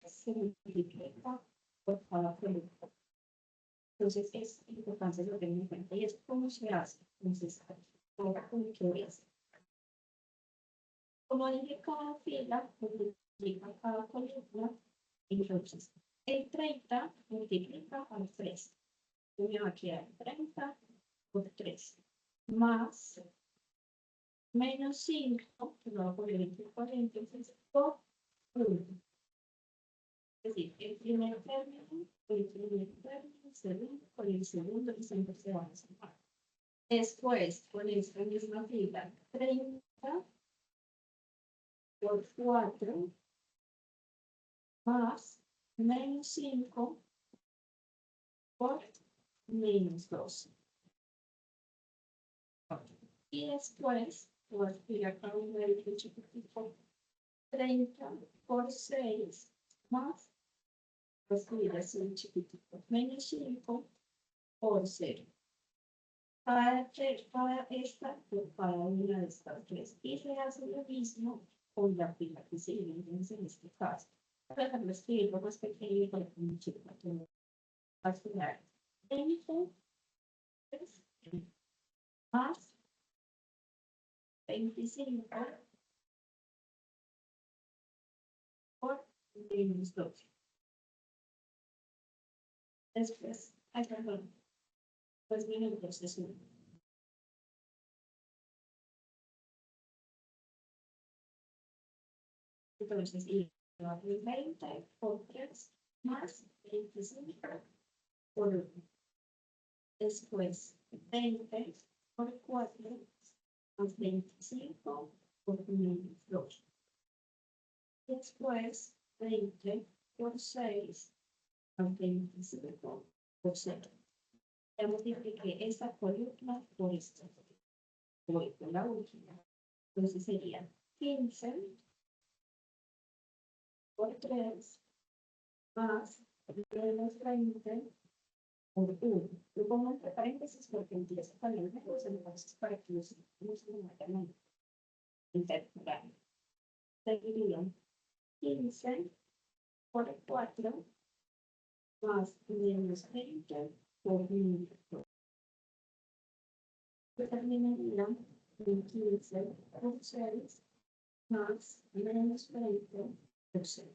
se multiplica por cada columna. Entonces es importante lo tener en cuenta y es cómo se hace. Entonces, ahora con qué voy a hacer. Como dije, cada fila multiplica cada columna, entonces el 30 multiplica al 3. Me va a quedar 30 por 3 más menos 5, que lo voy a poner entre paréntesis, por 1. Es decir, el primer término, el primer término, el segundo, con el segundo, y siempre se van a sumar. Después, con esta misma fila, 30 por 4 más menos 5 por menos 12. Y después, voy a escribir acá un número chiquitico, 30 por 6 más, voy a escribir así un chiquitico, menos 5 por 0. Para esta, por cada una de estas tres. Y se hace lo mismo con la fila que sigue, entonces en este caso. Voy a dejarlo escribirlo más pequeño para que me chico va a estudiar 20 más 25 por menos 12. Después, perdón, pues minutos de suma. Entonces, y 20 por 3 más 25 por 1. Después, 20 por 4 más 25 por menos 2. Después, 20 por 6 más 25 por 0. Ya multipliqué esta columna por esta. Voy con la última. Entonces sería 15 por 3 más menos 20 por 1. Lo pongo entre paréntesis porque empieza también menos, entonces para que los vayan intercalando. Seguirían 15 por 4 más menos 20 por menos 2. Terminarían en 15 por 6 más menos 20 por 0.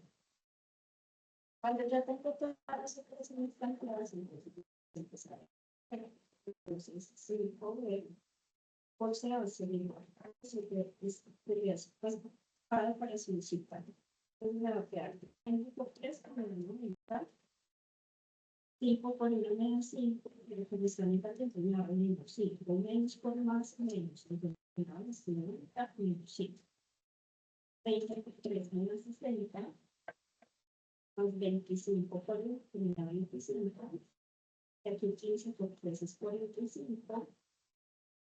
Cuando ya tengo todas las operaciones calculadas, entonces empezar. Entonces, 5b por 0 sería igual a 7 pues para solicitar. Entonces me va a quedar 20 por 3 como el número 5 por 1 menos 5, pero con esta mitad entonces me va a venir 5 menos por más menos, entonces me va a decir menos 5. 20 por 3 menos 60, más 25 por 1, que me da 25. Y aquí 15 por 3 es 45.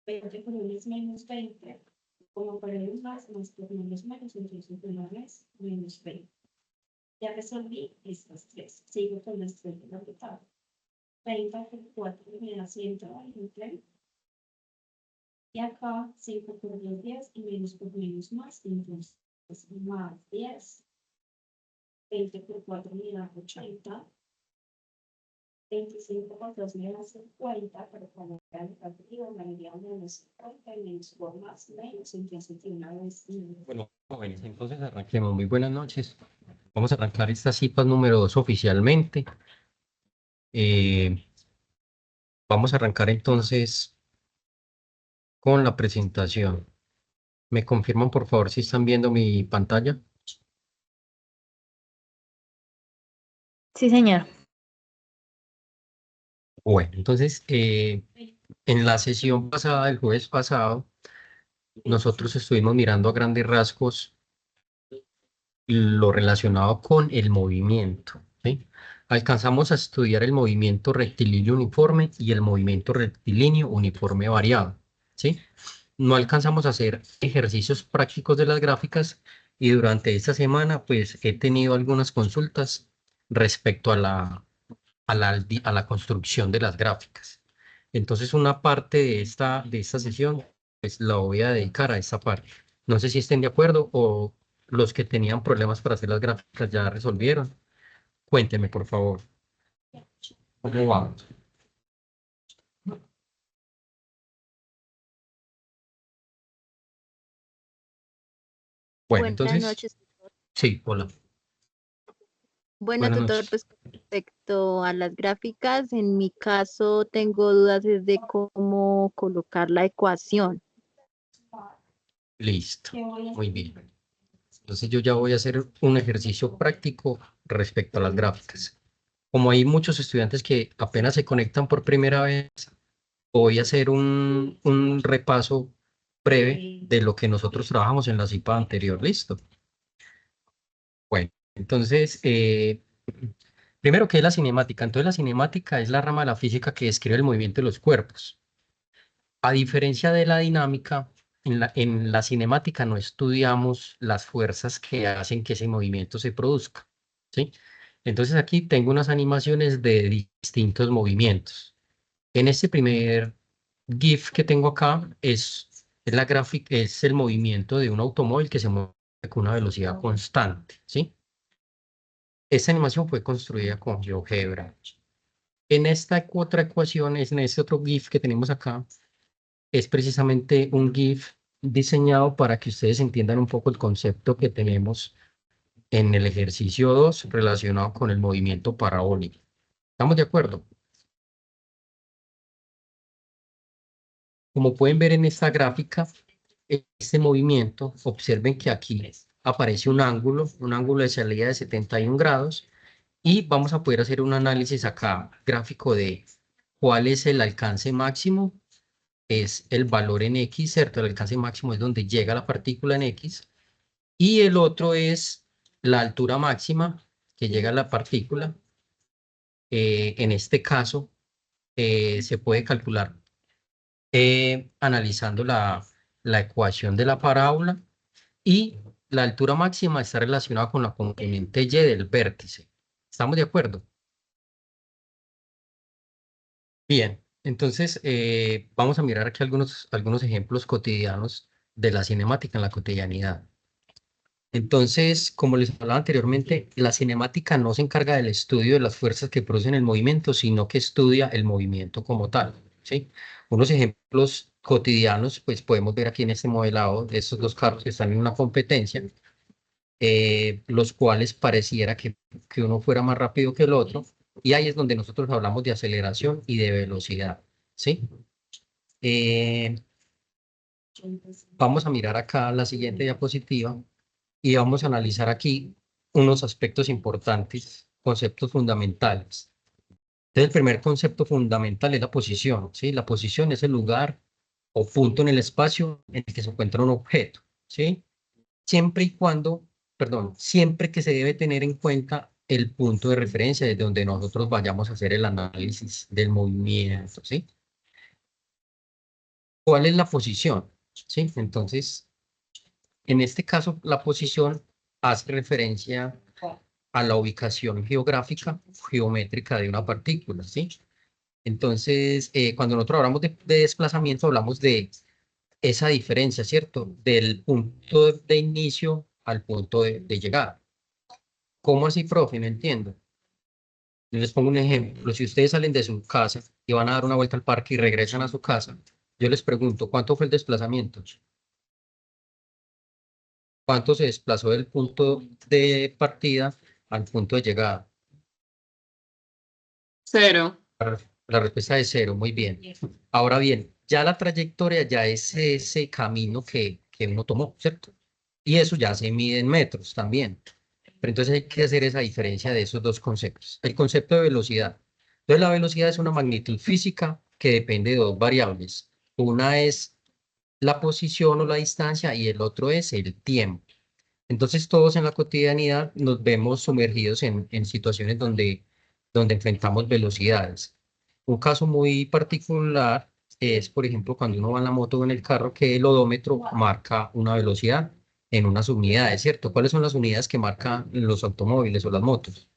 20 por 1 es menos 20. Como por el más por menos, entonces una vez menos 20. Ya resolví estas tres. Sigo con las tres de la mitad. 30 por 4 me da 120. Y acá 5 por 2, 10 y menos por menos más. Entonces más 10. 20 por 4 me da 80. 25 por 2 me da 50, pero cuando queda negativo me daría menos 50 y menos por más menos, entonces de una vez. Bueno, jóvenes, entonces arranquemos. Muy buenas noches. Vamos a arrancar esta cita número 2 oficialmente. Vamos a arrancar entonces con la presentación. ¿Me confirman por favor si están viendo mi pantalla? Sí, señor. Bueno, entonces en la sesión pasada, el jueves pasado, nosotros estuvimos mirando a grandes rasgos lo relacionado con el movimiento, ¿sí? Alcanzamos a estudiar el movimiento rectilíneo uniforme y el movimiento rectilíneo uniforme variado, ¿sí? No alcanzamos a hacer ejercicios prácticos de las gráficas y durante esta semana pues he tenido algunas consultas respecto a la construcción de las gráficas. Entonces una parte de esta sesión pues la voy a dedicar a esta parte. No sé si estén de acuerdo o los que tenían problemas para hacer las gráficas ya resolvieron. Cuénteme, por favor. ¿Cómo vamos? Bueno, Buenas entonces, noches. sí, hola. Bueno, Buenas tutor, noches. pues con respecto a las gráficas, en mi caso tengo dudas de cómo colocar la ecuación. Listo. Muy bien. Entonces yo ya voy a hacer un ejercicio práctico respecto a las gráficas. Como hay muchos estudiantes que apenas se conectan por primera vez, voy a hacer un repaso breve de lo que nosotros trabajamos en la CIPA anterior. ¿Listo? Bueno, entonces, primero, ¿qué es la cinemática? Entonces, la cinemática es la rama de la física que describe el movimiento de los cuerpos. A diferencia de la dinámica, en la cinemática no estudiamos las fuerzas que hacen que ese movimiento se produzca, ¿sí? Entonces, aquí tengo unas animaciones de distintos movimientos. En este primer GIF que tengo acá es la gráfica, es el movimiento de un automóvil que se mueve con una velocidad constante, ¿sí? Esta animación fue construida con GeoGebra. En esta otra ecuación, en este otro GIF que tenemos acá, es precisamente un GIF diseñado para que ustedes entiendan un poco el concepto que tenemos en el ejercicio 2 relacionado con el movimiento parabólico. ¿Estamos de acuerdo? Como pueden ver en esta gráfica, este movimiento, observen que aquí aparece un ángulo de salida de 71 grados, y vamos a poder hacer un análisis acá gráfico de cuál es el alcance máximo, es el valor en X, ¿cierto? El alcance máximo es donde llega la partícula en X, y el otro es la altura máxima que llega a la partícula. En este caso, se puede calcular analizando la ecuación de la parábola, y la altura máxima está relacionada con la componente Y del vértice. ¿Estamos de acuerdo? Bien, entonces vamos a mirar aquí algunos ejemplos cotidianos de la cinemática en la cotidianidad. Entonces, como les hablaba anteriormente, la cinemática no se encarga del estudio de las fuerzas que producen el movimiento, sino que estudia el movimiento como tal, ¿sí? Unos ejemplos cotidianos, pues podemos ver aquí en este modelado de estos dos carros que están en una competencia, los cuales pareciera que uno fuera más rápido que el otro, y ahí es donde nosotros hablamos de aceleración y de velocidad, ¿sí? Eh, Vamos a mirar acá la siguiente diapositiva y vamos a analizar aquí unos aspectos importantes, conceptos fundamentales. Entonces, el primer concepto fundamental es la posición, ¿sí? La posición es el lugar o punto en el espacio en el que se encuentra un objeto, ¿sí? Siempre y cuando, perdón, siempre que se debe tener en cuenta el punto de referencia desde donde nosotros vayamos a hacer el análisis del movimiento, ¿sí? ¿Cuál es la posición? ¿Sí? Entonces, en este caso, la posición hace referencia a la ubicación geográfica, geométrica de una partícula, ¿sí? Entonces, cuando nosotros hablamos de desplazamiento, hablamos de esa diferencia, ¿cierto? Del punto de inicio al punto de llegada. ¿Cómo así, profe? No entiendo. Yo les pongo un ejemplo. Si ustedes salen de su casa y van a dar una vuelta al parque y regresan a su casa, yo les pregunto, ¿cuánto fue el desplazamiento? ¿Cuánto se desplazó del punto de partida al punto de llegada? Cero. La respuesta es cero, muy bien. Ahora bien, ya la trayectoria ya es ese camino que uno tomó, ¿cierto? Y eso ya se mide en metros también. Pero entonces hay que hacer esa diferencia de esos dos conceptos. El concepto de velocidad. Entonces la velocidad es una magnitud física que depende de dos variables. Una es la posición o la distancia y el otro es el tiempo. Entonces todos en la cotidianidad nos vemos sumergidos en situaciones donde enfrentamos velocidades. Un caso muy particular es, por ejemplo, cuando uno va en la moto o en el carro, que el odómetro marca una velocidad en unas unidades, ¿cierto? ¿Cuáles son las unidades que marcan los automóviles o las motos?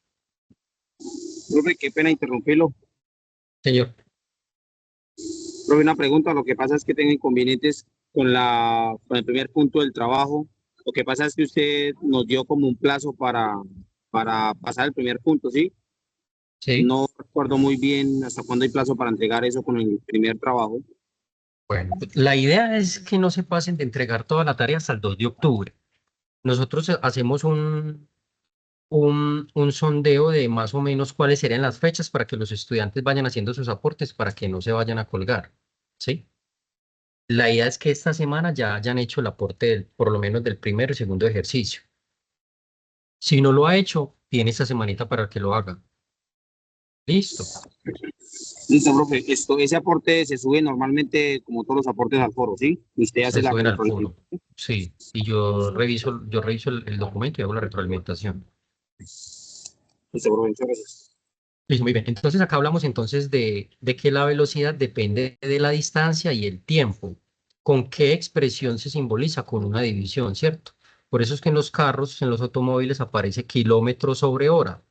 Profe, qué pena interrumpirlo. Señor, Profe, una pregunta. Lo que pasa es que tengo inconvenientes con el primer punto del trabajo. Lo que pasa es que usted nos dio como un plazo para pasar el primer punto, ¿sí? Sí. No recuerdo muy bien hasta cuándo hay plazo para entregar eso con el primer trabajo. Bueno, pues, la idea es que no se pasen de entregar toda la tarea hasta el 2 de octubre. Nosotros hacemos un sondeo de más o menos cuáles serían las fechas para que los estudiantes vayan haciendo sus aportes para que no se vayan a colgar, ¿sí? La idea es que esta semana ya hayan hecho el aporte por lo menos del primero y segundo ejercicio. Si no lo ha hecho, tiene esta semanita para que lo haga. Listo. Listo, profe. Ese aporte se sube normalmente como todos los aportes al foro, ¿sí? Usted hace Se la suben al retroalimentación. foro. Sí, y yo reviso el documento y hago la retroalimentación. Listo, profe. Muchas gracias. Listo, muy bien. Entonces acá hablamos entonces de que la velocidad depende de la distancia y el tiempo. ¿Con qué expresión se simboliza? Con una división, ¿cierto? Por eso es que en los carros, en los automóviles aparece kilómetros sobre hora.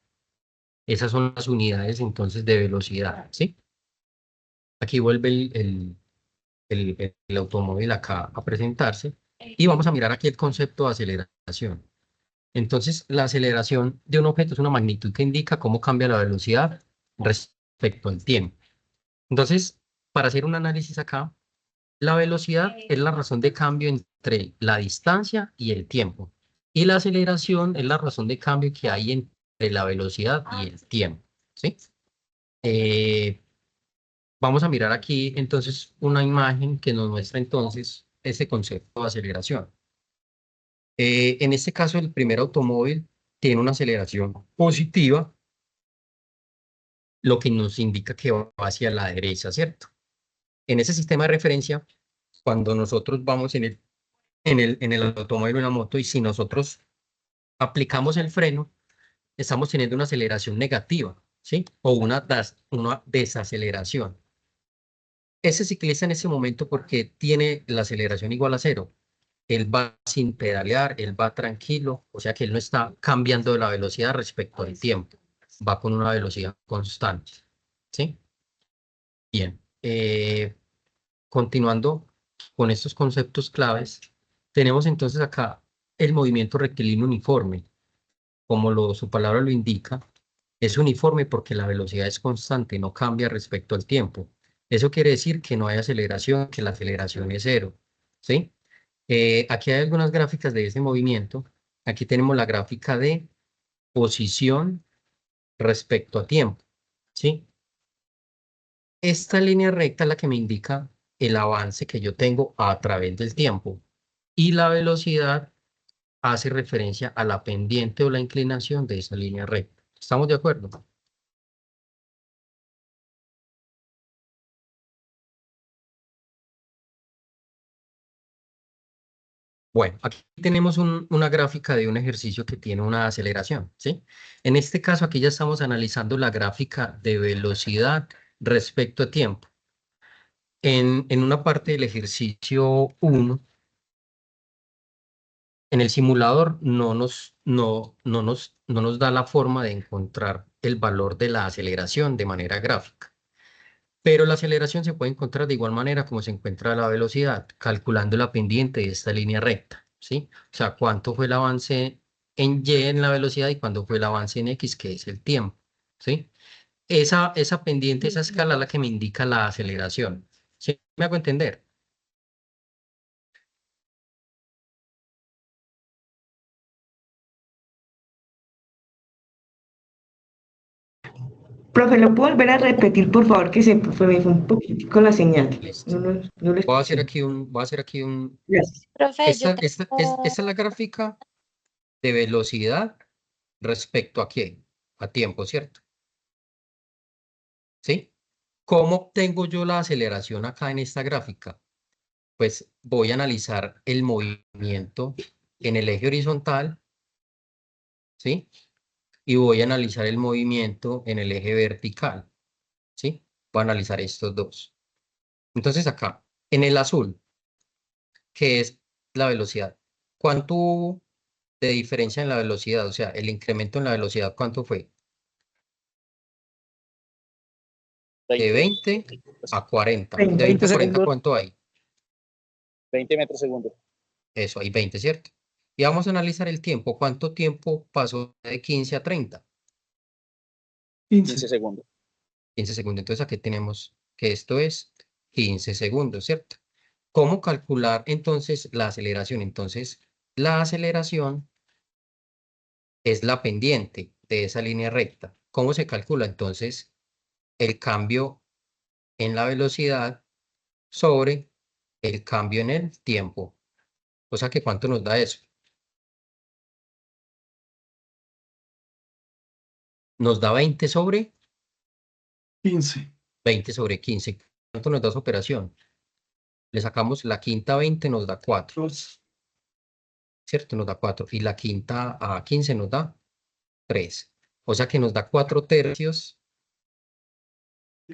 Esas son las unidades entonces de velocidad, ¿sí? Aquí vuelve el automóvil acá a presentarse y vamos a mirar aquí el concepto de aceleración. Entonces, la aceleración de un objeto es una magnitud que indica cómo cambia la velocidad respecto al tiempo. Entonces, para hacer un análisis acá, la velocidad es la razón de cambio entre la distancia y el tiempo. Y la aceleración es la razón de cambio que hay entre la velocidad y el tiempo, ¿sí? Vamos a mirar aquí entonces una imagen que nos muestra entonces ese concepto de aceleración. En este caso, el primer automóvil tiene una aceleración positiva, lo que nos indica que va hacia la derecha, ¿cierto? En ese sistema de referencia, cuando nosotros vamos en el automóvil o en la moto y si nosotros aplicamos el freno, estamos teniendo una aceleración negativa, ¿sí? O una desaceleración. Ese ciclista en ese momento, porque tiene la aceleración igual a cero, él va sin pedalear, él va tranquilo, o sea que él no está cambiando de la velocidad respecto al tiempo, va con una velocidad constante, ¿sí? Bien, continuando con estos conceptos claves, tenemos entonces acá el movimiento rectilíneo uniforme, como su palabra lo indica, es uniforme porque la velocidad es constante, no cambia respecto al tiempo. Eso quiere decir que no hay aceleración, que la aceleración es cero, ¿sí? Aquí hay algunas gráficas de ese movimiento. Aquí tenemos la gráfica de posición respecto a tiempo, ¿sí? Esta línea recta es la que me indica el avance que yo tengo a través del tiempo y la velocidad hace referencia a la pendiente o la inclinación de esa línea recta. ¿Estamos de acuerdo? Bueno, aquí tenemos una gráfica de un ejercicio que tiene una aceleración, ¿sí? En este caso, aquí ya estamos analizando la gráfica de velocidad respecto a tiempo. En una parte del ejercicio 1, en el simulador no nos da la forma de encontrar el valor de la aceleración de manera gráfica. Pero la aceleración se puede encontrar de igual manera como se encuentra la velocidad, calculando la pendiente de esta línea recta, ¿sí? O sea, cuánto fue el avance en Y en la velocidad y cuánto fue el avance en X, que es el tiempo, ¿sí? Esa pendiente, esa escala es la que me indica la aceleración. ¿Sí me hago entender? Profe, ¿lo puedo volver a repetir, por favor, que me fue un poquitico la señal? Listo. No lo Voy a hacer escuché. aquí un. Gracias. Profe, yo Esta es tengo, la gráfica de velocidad respecto a qué? A tiempo, ¿cierto? ¿Sí? ¿Cómo obtengo yo la aceleración acá en esta gráfica? Pues voy a analizar el movimiento en el eje horizontal, ¿sí? Y voy a analizar el movimiento en el eje vertical, ¿sí? Voy a analizar estos dos. Entonces acá, en el azul, que es la velocidad, ¿cuánto hubo de diferencia en la velocidad? O sea, el incremento en la velocidad, ¿cuánto fue? De 20 a 40. De 20 a 40, segundos, ¿cuánto hay? 20 metros segundo. Eso, hay 20, ¿cierto? Y vamos a analizar el tiempo. ¿Cuánto tiempo pasó de 15 a 30? 15 segundos. 15 segundos. Entonces aquí tenemos que esto es 15 segundos, ¿cierto? ¿Cómo calcular entonces la aceleración? Entonces, la aceleración es la pendiente de esa línea recta. ¿Cómo se calcula? Entonces, el cambio en la velocidad sobre el cambio en el tiempo. O sea que ¿cuánto nos da eso? Nos da 20 sobre 15. 20 sobre 15. ¿Cuánto nos da esa operación? Le sacamos la quinta 20, nos da 4, 2. ¿cierto? Nos da 4. Y la quinta a 15 nos da 3. O sea que nos da 4 tercios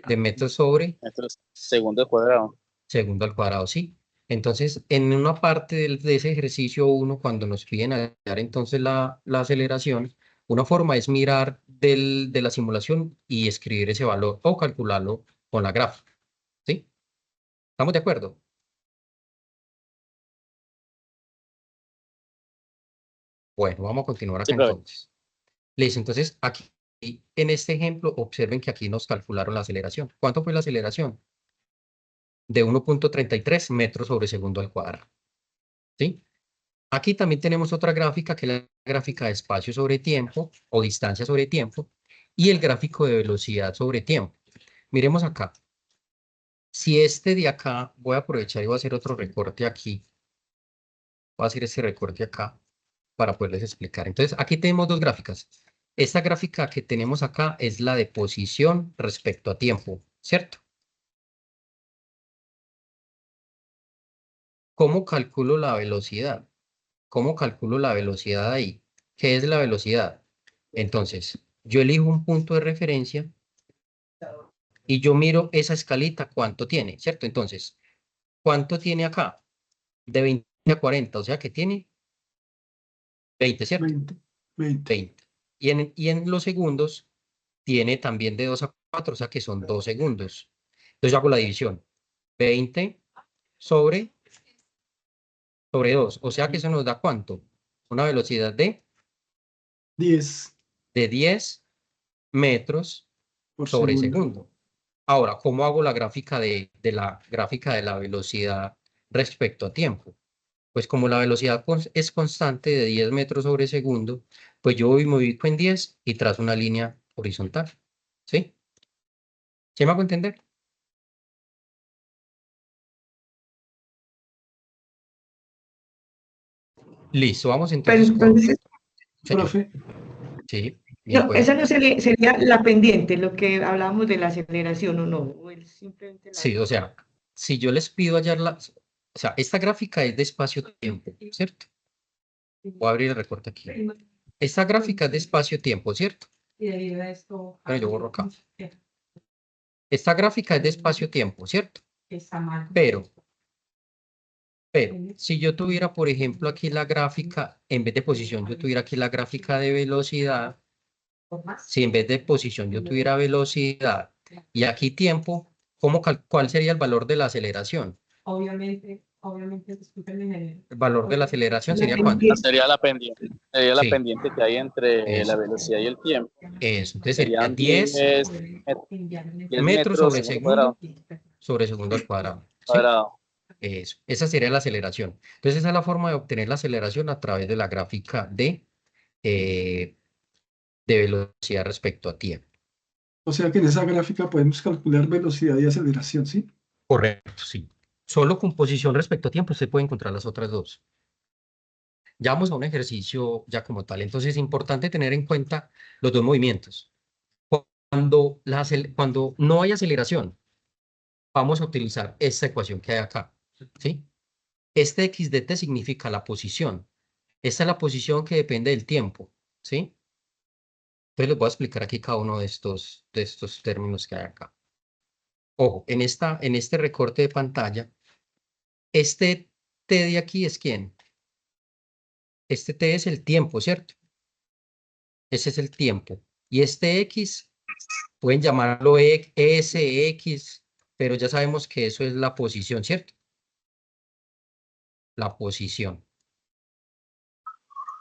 de metros sobre Metros segundo cuadrado. segundo al cuadrado, ¿sí? Entonces, en una parte de ese ejercicio 1, cuando nos piden hallar entonces la aceleración, una forma es mirar de la simulación y escribir ese valor o calcularlo con la gráfica, ¿sí? ¿Estamos de acuerdo? Bueno, vamos a continuar acá Sí, profe. entonces. Listo, entonces aquí en este ejemplo observen que aquí nos calcularon la aceleración. ¿Cuánto fue la aceleración? De 1.33 metros sobre segundo al cuadrado, ¿sí? Aquí también tenemos otra gráfica que es la gráfica de espacio sobre tiempo o distancia sobre tiempo y el gráfico de velocidad sobre tiempo. Miremos acá. Si este de acá, voy a aprovechar y voy a hacer otro recorte aquí. Voy a hacer ese recorte acá para poderles explicar. Entonces, aquí tenemos dos gráficas. Esta gráfica que tenemos acá es la de posición respecto a tiempo, ¿cierto? ¿Cómo calculo la velocidad? ¿Cómo calculo la velocidad ahí? ¿Qué es la velocidad? Entonces, yo elijo un punto de referencia y yo miro esa escalita, ¿cuánto tiene? ¿Cierto? Entonces, ¿cuánto tiene acá? De 20 a 40, o sea que tiene 20, ¿cierto? 20. 20. 20. Y en los segundos tiene también de 2 a 4, o sea que son 2 segundos. Entonces yo hago la división. 20 sobre 2, o sea que eso nos da ¿cuánto? Una velocidad de 10 10 metros por sobre segundo. segundo. Ahora, ¿cómo hago la gráfica de la gráfica de la velocidad respecto a tiempo? Pues como la velocidad es constante de 10 metros sobre segundo, pues yo me ubico en 10 y trazo una línea horizontal. ¿Sí? ¿Sí me hago entender? Listo, vamos Pero entonces con... entonces, Señor, Profe, sí, bien, no, pues. esa no sería la pendiente, lo que hablábamos de la aceleración o no, o es simplemente la... Sí, o sea, si yo les pido hallar la... O sea, esta gráfica es de espacio-tiempo, ¿cierto? Voy a abrir el recorte aquí. Esta gráfica es de espacio-tiempo, ¿cierto? Bueno, yo borro acá. Esta gráfica es de espacio-tiempo, ¿cierto? Pero, si yo tuviera, por ejemplo, aquí la gráfica, en vez de posición, yo tuviera aquí la gráfica de velocidad, si en vez de posición yo tuviera velocidad y aquí tiempo, ¿cuál sería el valor de la aceleración? Obviamente, discúlpenme. El valor de la aceleración La sería ¿cuánto? pendiente. Sería la pendiente. Sería la Sí, pendiente que hay entre la eso, velocidad y el tiempo. eso. Entonces sería Serían 10 10 metros metros sobre segundo segundo cuadrado. sobre segundo al cuadrado, ¿sí? Cuadrado. Eso, esa sería la aceleración. Entonces esa es la forma de obtener la aceleración a través de la gráfica eh, de velocidad respecto a tiempo. o sea que en esa gráfica podemos calcular velocidad y aceleración, ¿sí? Correcto, sí. Solo con posición respecto a tiempo se puede encontrar las otras dos. Ya vamos a un ejercicio ya como tal. Entonces es importante tener en cuenta los dos movimientos. Cuando no hay aceleración, vamos a utilizar esta ecuación que hay acá, ¿sí? Este x de t significa la posición. Esta es la posición que depende del tiempo, ¿sí? Entonces les voy a explicar aquí cada uno de estos términos que hay acá. Ojo, en este recorte de pantalla, este t de aquí es ¿quién? Este t es el tiempo, ¿cierto? Ese es el tiempo. Y este x, pueden llamarlo ES, pero ya sabemos que eso es la posición, ¿cierto? La posición.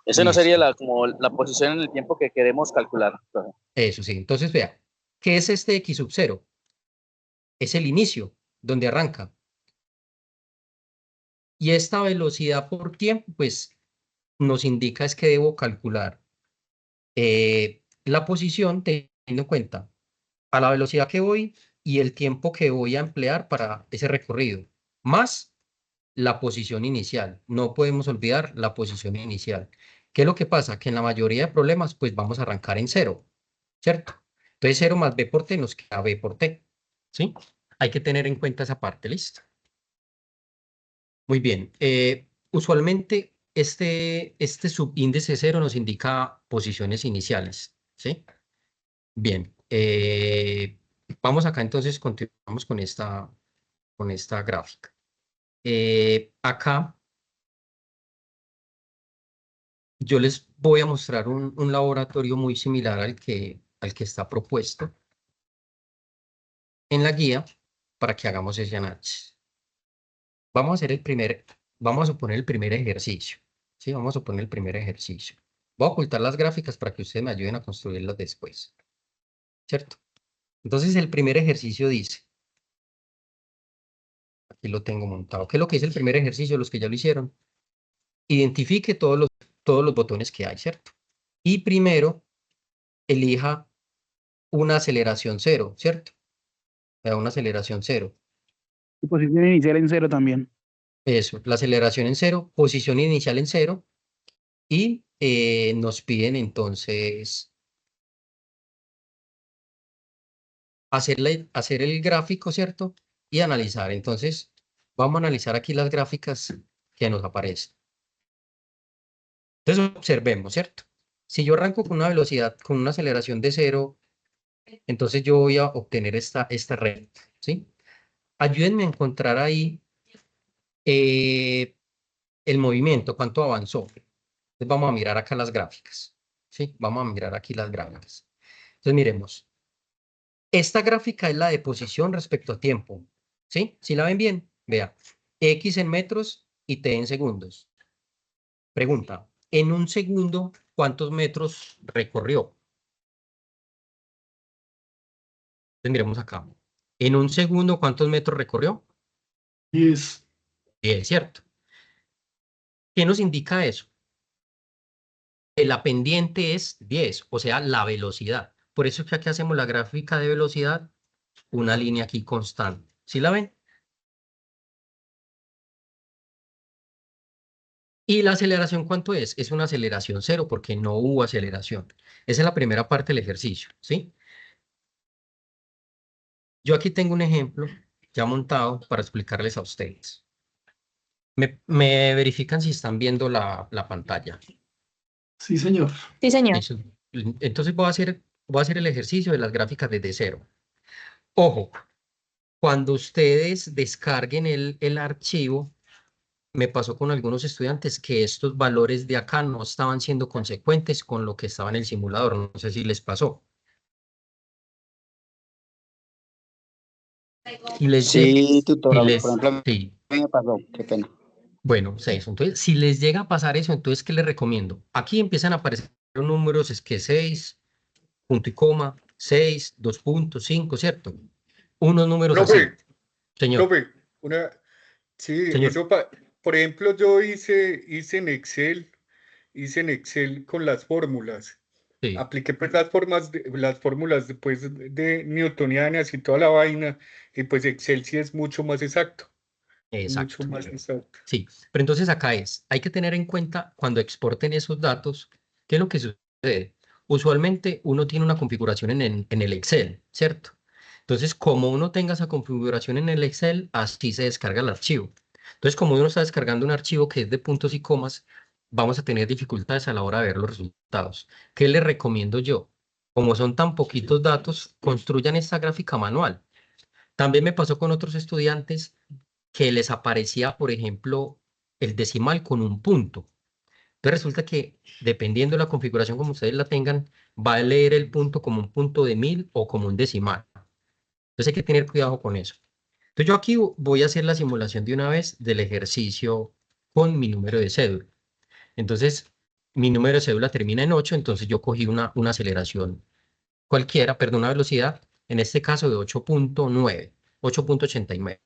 Ese no Listo. sería como la posición en el tiempo que queremos calcular, profe. Eso sí. Entonces, vea, ¿qué es este x sub 0? Es el inicio, donde arranca. Y esta velocidad por tiempo, pues, nos indica es que debo calcular la posición teniendo en cuenta a la velocidad que voy y el tiempo que voy a emplear para ese recorrido, más la posición inicial. No podemos olvidar la posición inicial. ¿Qué es lo que pasa? Que en la mayoría de problemas, pues vamos a arrancar en cero, ¿cierto? Entonces 0 más b por t nos queda b por t, ¿sí? Hay que tener en cuenta esa parte, ¿listo? Muy bien. Usualmente este subíndice 0 nos indica posiciones iniciales, ¿sí? Bien. Vamos acá entonces, continuamos con esta gráfica. Acá yo les voy a mostrar un laboratorio muy similar al que está propuesto en la guía para que hagamos ese análisis. Vamos a suponer el primer ejercicio. Sí, vamos a suponer el primer ejercicio. Voy a ocultar las gráficas para que ustedes me ayuden a construirlas después. ¿Cierto? Entonces el primer ejercicio dice, aquí lo tengo montado. ¿Qué es lo que dice el primer ejercicio? Los que ya lo hicieron. Identifique todos los botones que hay, ¿cierto? Y primero elija una aceleración cero, ¿cierto? Una aceleración cero. Y posición inicial en 0 también. Eso, la aceleración en cero, posición inicial en cero, y nos piden entonces hacer el gráfico, ¿cierto? Y analizar. Entonces, vamos a analizar aquí las gráficas que nos aparecen. Entonces, observemos, ¿cierto? Si yo arranco con una velocidad, con una aceleración de cero, entonces yo voy a obtener esta recta, ¿sí? Ayúdenme a encontrar ahí el movimiento, cuánto avanzó. Entonces vamos a mirar acá las gráficas, ¿sí? Vamos a mirar aquí las gráficas. Entonces miremos. Esta gráfica es la de posición respecto a tiempo, ¿sí? ¿Sí la ven bien? Vea, X en metros y T en segundos. Pregunta, en un segundo, ¿cuántos metros recorrió? Entonces miremos acá. En un segundo, ¿cuántos metros recorrió? 10. 10, ¿cierto? ¿Qué nos indica eso? Que la pendiente es 10, o sea, la velocidad. Por eso es que aquí hacemos la gráfica de velocidad, una línea aquí constante. ¿Sí la ven? ¿Y la aceleración cuánto es? Es una aceleración cero porque no hubo aceleración. Esa es la primera parte del ejercicio, ¿sí? Yo aquí tengo un ejemplo ya montado para explicarles a ustedes. Me verifican si están viendo la pantalla. Sí, señor. Sí, señor. Eso. Entonces voy a hacer el ejercicio de las gráficas desde cero. Ojo, cuando ustedes descarguen el archivo, me pasó con algunos estudiantes que estos valores de acá no estaban siendo consecuentes con lo que estaba en el simulador. No sé si les pasó. Y les Sí, y tutora, por les, ejemplo, a sí, mí me pasó, qué pena. bueno, eso. Entonces, si les llega a pasar eso, entonces, ¿qué les recomiendo? Aquí empiezan a aparecer los números, es que 6, punto y coma, 6, 2 puntos, 5, ¿cierto? Unos números así. Profe, Señor, profe, sí, señor. eso, por ejemplo, yo hice en Excel con las fórmulas. Sí, Apliqué pues las fórmulas después de newtonianas y toda la vaina, y pues Excel sí es mucho más exacto, mucho exacto. más exacto. Sí, pero entonces acá hay que tener en cuenta cuando exporten esos datos, ¿qué es lo que sucede? Usualmente uno tiene una configuración en el Excel, ¿cierto? Entonces, como uno tenga esa configuración en el Excel, así se descarga el archivo. Entonces, como uno está descargando un archivo que es de puntos y comas, vamos a tener dificultades a la hora de ver los resultados. ¿Qué les recomiendo yo? Como son tan poquitos datos, construyan esta gráfica manual. También me pasó con otros estudiantes que les aparecía, por ejemplo, el decimal con un punto. Entonces resulta que dependiendo de la configuración como ustedes la tengan, va a leer el punto como un punto de 1000 o como un decimal. Entonces hay que tener cuidado con eso. Entonces yo aquí voy a hacer la simulación de una vez del ejercicio con mi número de cédula. Entonces mi número de cédula termina en 8, entonces yo cogí una aceleración cualquiera, perdón, una velocidad, en este caso de 8.9, 8.89.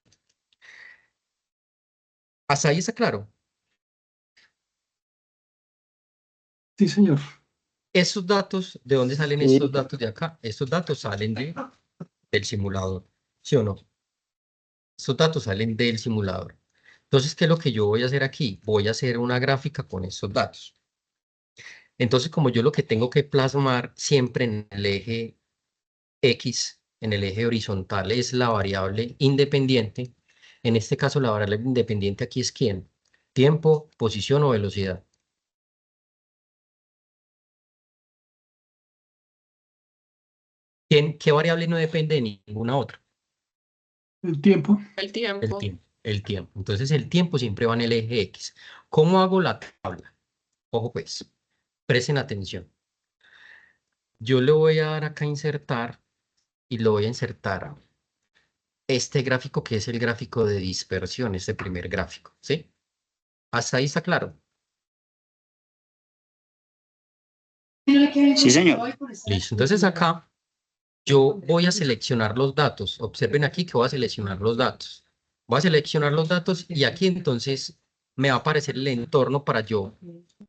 ¿Hasta ahí está claro? Sí, señor. Estos datos, ¿de dónde salen Sí. estos datos de acá? Estos datos salen del simulador, ¿sí o no? Estos datos salen del simulador. Entonces, ¿qué es lo que yo voy a hacer aquí? Voy a hacer una gráfica con estos datos. Entonces, como yo lo que tengo que plasmar siempre en el eje X, en el eje horizontal, es la variable independiente. En este caso, la variable independiente aquí es ¿quién? Tiempo, posición o velocidad. ¿Qué variable no depende de ninguna otra? El tiempo. El tiempo. El tiempo. El tiempo. Entonces, el tiempo siempre va en el eje X. ¿Cómo hago la tabla? Ojo pues, presten atención. Yo le voy a dar acá a insertar y lo voy a insertar a este gráfico que es el gráfico de dispersión, este primer gráfico, ¿sí? Hasta ahí está claro. Sí, señor. Listo. Entonces acá yo voy a seleccionar los datos. Observen aquí que voy a seleccionar los datos. Voy a seleccionar los datos y aquí entonces me va a aparecer el entorno para yo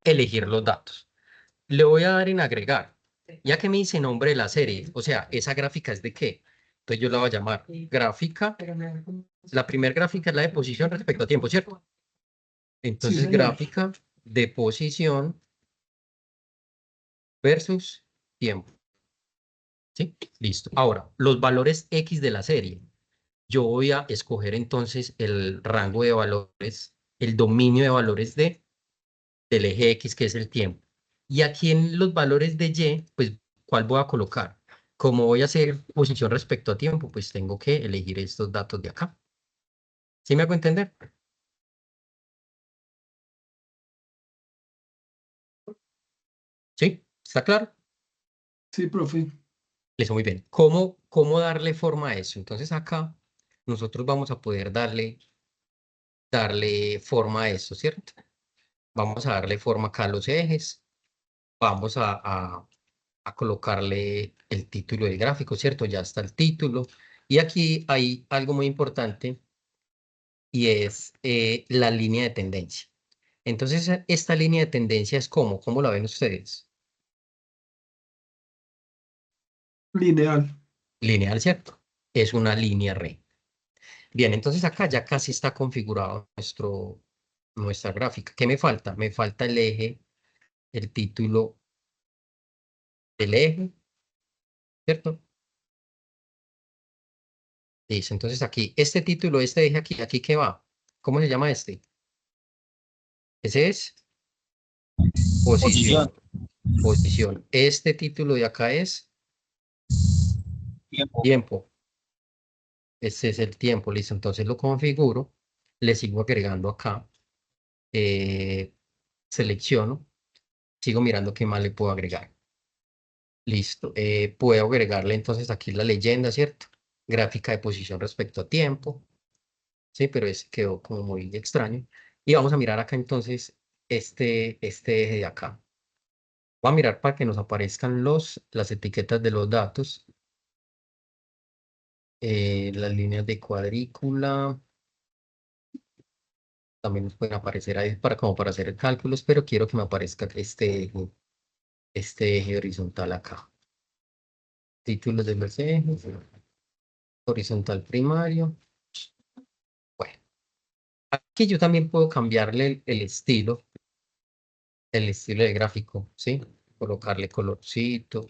elegir los datos. Le voy a dar en agregar. Ya que me dice nombre de la serie, o sea, ¿esa gráfica es de qué? Entonces yo la voy a llamar gráfica. La primera gráfica es la de posición respecto a tiempo, ¿cierto? Entonces, señor. gráfica de posición versus tiempo. ¿Sí? Listo. Ahora, los valores X de la serie. Yo voy a escoger entonces el rango de valores, el dominio de valores del eje X, que es el tiempo. Y aquí en los valores de Y, pues, ¿cuál voy a colocar? Como voy a hacer posición respecto a tiempo, pues tengo que elegir estos datos de acá. ¿Sí me hago entender? ¿Sí? ¿Está claro? Sí, profe. Listo, muy bien. ¿Cómo darle forma a eso? Entonces acá nosotros vamos a poder darle forma a esto, ¿cierto? Vamos a darle forma acá a los ejes. Vamos a colocarle el título del gráfico, ¿cierto? Ya está el título. Y aquí hay algo muy importante y es la línea de tendencia. Entonces, esta línea de tendencia es ¿cómo la ven ustedes? Lineal. Lineal, ¿cierto? Es una línea recta. Bien, entonces acá ya casi está configurado nuestra gráfica. ¿Qué me falta? Me falta el eje, el título del eje, ¿cierto? Listo, entonces aquí, este título, este eje aquí ¿qué va? ¿Cómo se llama este? Ese es posición. Posición. Este título de acá es Tiempo. tiempo. Este es el tiempo, listo. Entonces lo configuro, le sigo agregando acá, selecciono, sigo mirando qué más le puedo agregar. Listo. Puedo agregarle entonces aquí la leyenda, ¿cierto? Gráfica de posición respecto a tiempo. Sí, pero ese quedó como muy extraño. Y vamos a mirar acá entonces este eje de acá. Voy a mirar para que nos aparezcan las etiquetas de los datos. Las líneas de cuadrícula. También nos pueden aparecer ahí como para hacer cálculos, pero quiero que me aparezca este eje horizontal acá. Títulos de los ejes. Horizontal primario. Bueno, aquí yo también puedo cambiarle el estilo de gráfico, ¿sí? Colocarle colorcito.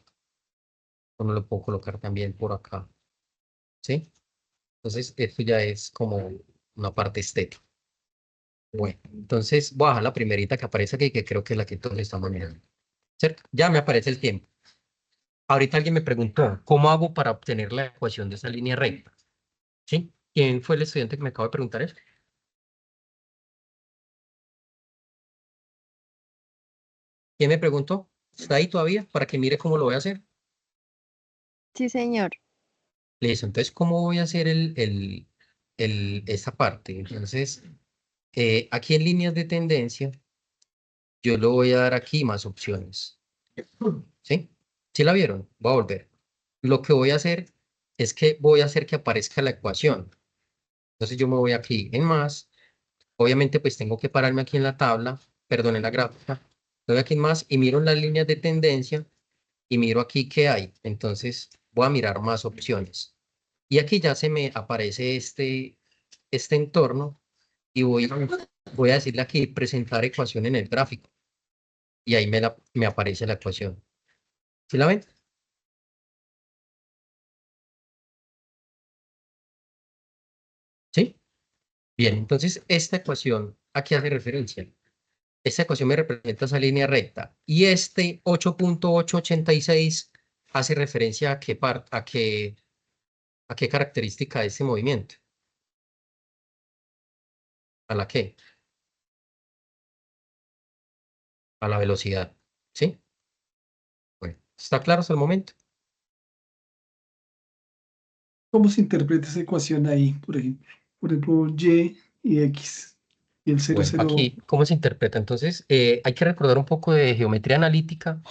O no lo puedo colocar también por acá, ¿sí? Entonces, esto ya es como una parte estética. Bueno, entonces voy a bajar la primerita que aparece aquí, que creo que es la que todos estamos mirando. ¿Cierto? Ya me aparece el tiempo. Ahorita alguien me preguntó, ¿cómo hago para obtener la ecuación de esa línea recta? ¿Sí? ¿Quién fue el estudiante que me acaba de preguntar eso? ¿Quién me preguntó? ¿Está ahí todavía? Para que mire cómo lo voy a hacer. Sí, señor. Listo, entonces, ¿cómo voy a hacer esta parte? Entonces, aquí en líneas de tendencia, yo le voy a dar aquí más opciones. ¿Sí? ¿Sí la vieron? Voy a volver. Lo que voy a hacer es que voy a hacer que aparezca la ecuación. Entonces yo me voy aquí en más. Obviamente pues tengo que pararme aquí en la tabla, perdón, en la gráfica. Doy aquí en más y miro las líneas de tendencia y miro aquí qué hay. Entonces voy a mirar más opciones. Y aquí ya se me aparece este entorno y voy a decirle aquí presentar ecuación en el gráfico. Y ahí me aparece la ecuación. ¿Sí la ven? ¿Sí? Bien, entonces esta ecuación, ¿a qué hace referencia? Esta ecuación me representa esa línea recta. Y este 8.886 hace referencia a qué característica de este movimiento. ¿A la qué? A la velocidad. ¿Sí? Bueno, ¿está claro hasta el momento? ¿Cómo se interpreta esa ecuación ahí, por ejemplo? Por ejemplo, y x y el Bueno, 0,0. aquí, ¿cómo se interpreta? Entonces, hay que recordar un poco de geometría analítica.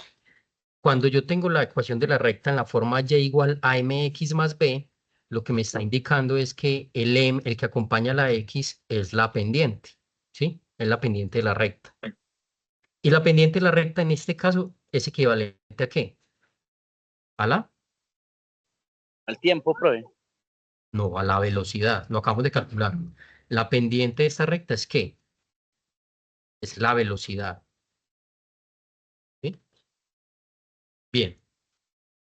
Cuando yo tengo la ecuación de la recta en la forma y igual a mx más b, lo que me está indicando es que el que acompaña a la x, es la pendiente, ¿sí? Es la pendiente de la recta. Y la pendiente de la recta en este caso es equivalente ¿a qué? ¿A la? Al tiempo, profe. No, a la velocidad. Lo acabamos de calcular. La pendiente de esta recta es ¿qué? Es la velocidad. ¿Sí? Bien.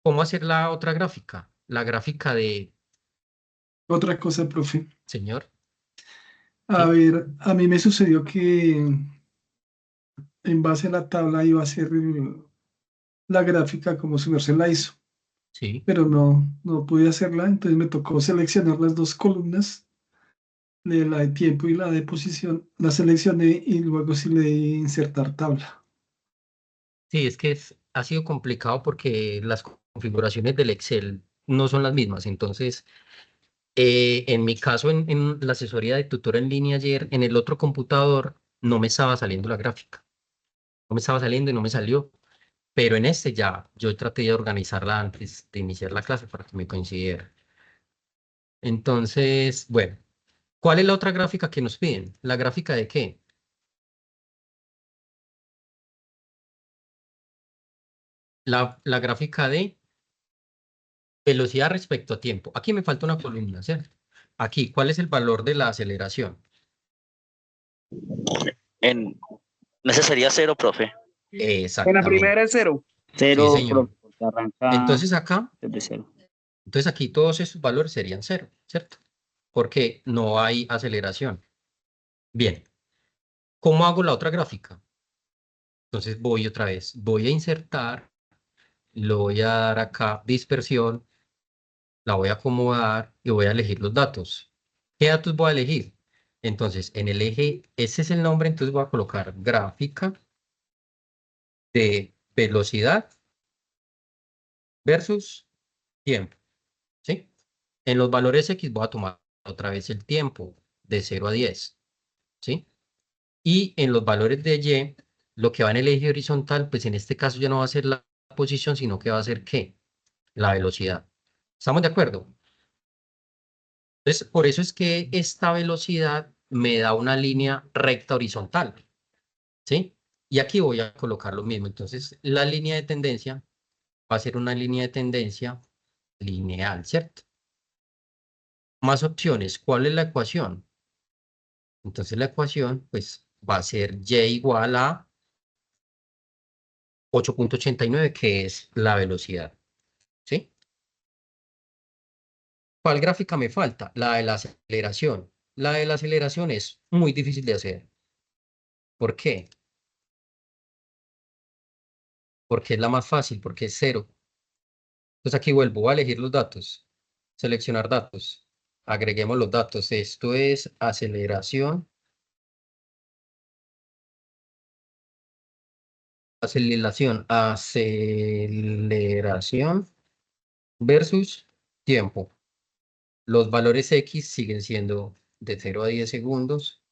¿Cómo hacer la otra gráfica? La gráfica de, Otra cosa, profe. señor. A ¿Sí? ver, a mí me sucedió que en base a la tabla iba a ser la gráfica como si se la hizo, Sí. pero no pude hacerla, entonces me tocó seleccionar las dos columnas, de la de tiempo y la de posición, la seleccioné y luego sí le di insertar tabla. Sí, es que ha sido complicado porque las configuraciones del Excel no son las mismas. Entonces, en mi caso, en la asesoría de tutor en línea ayer, en el otro computador, no me estaba saliendo la gráfica. No me estaba saliendo y no me salió. Pero en este ya, yo traté de organizarla antes de iniciar la clase para que me coincidiera. Entonces, bueno, ¿cuál es la otra gráfica que nos piden? ¿La gráfica de qué? La gráfica de velocidad respecto a tiempo. Aquí me falta una columna, ¿cierto? Aquí, ¿cuál es el valor de la aceleración? En ese sería 0, profe. En la Exactamente. primera es 0. Sí, Cero, señor. porque arranca Entonces acá, desde 0. entonces aquí todos estos valores serían 0, ¿cierto? Porque no hay aceleración. Bien, ¿cómo hago la otra gráfica? Entonces voy otra vez, voy a insertar, lo voy a dar acá dispersión, la voy a acomodar y voy a elegir los datos. ¿Qué datos voy a elegir? Entonces, en el eje, ese es el nombre, entonces voy a colocar gráfica de velocidad versus tiempo, ¿sí? En los valores X voy a tomar otra vez el tiempo de 0 a 10, ¿sí? Y en los valores de Y, lo que va en el eje horizontal, pues en este caso ya no va a ser la posición, sino que va a ser ¿qué? La velocidad. ¿Estamos de acuerdo? Entonces, por eso es que esta velocidad me da una línea recta horizontal, ¿sí? Y aquí voy a colocar lo mismo. Entonces, la línea de tendencia va a ser una línea de tendencia lineal, ¿cierto? Más opciones. ¿Cuál es la ecuación? Entonces, la ecuación, pues, va a ser Y igual a 8.89, que es la velocidad, ¿sí? ¿Cuál gráfica me falta? La de la aceleración. La de la aceleración es muy difícil de hacer. ¿Por qué? Porque es la más fácil, porque es 0. Entonces aquí vuelvo a elegir los datos, seleccionar datos, agreguemos los datos. Esto es aceleración, aceleración versus tiempo. Los valores X siguen siendo de 0 a 10 segundos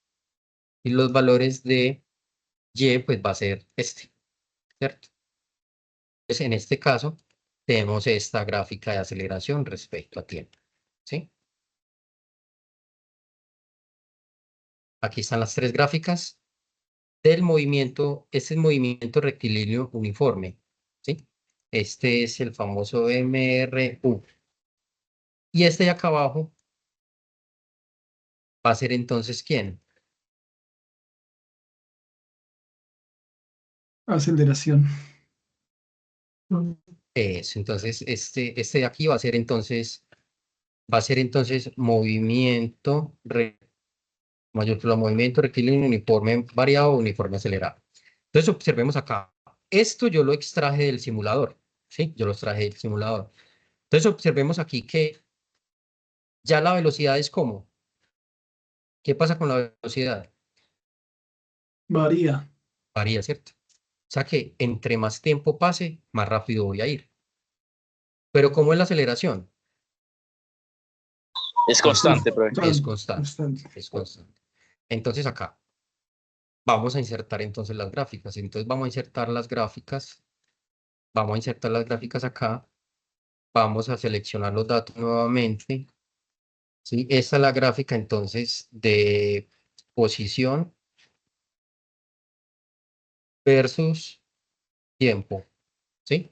y los valores de Y pues va a ser este, ¿cierto? Entonces, en este caso, tenemos esta gráfica de aceleración respecto a tiempo, ¿sí? Aquí están las tres gráficas del movimiento. Este es movimiento rectilíneo uniforme, ¿sí? Este es el famoso MRU. Y este de acá abajo va a ser entonces, ¿quién? Aceleración. Eso, entonces, este de aquí va a ser entonces movimiento, movimiento rectilíneo uniforme variado o uniforme acelerado. Entonces, observemos acá. Esto yo lo extraje del simulador, ¿sí? Yo lo extraje del simulador. Entonces, observemos aquí que ya la velocidad es como. ¿Qué pasa con la velocidad? Varía. Varía, ¿cierto? O sea que entre más tiempo pase, más rápido voy a ir. Pero ¿cómo es la aceleración? Es constante, profe. Es constante. Es constante. Entonces acá vamos a insertar entonces las gráficas. Entonces vamos a insertar las gráficas. Vamos a insertar las gráficas acá. Vamos a seleccionar los datos nuevamente. ¿Sí? Esta es la gráfica entonces de posición versus tiempo. ¿Sí?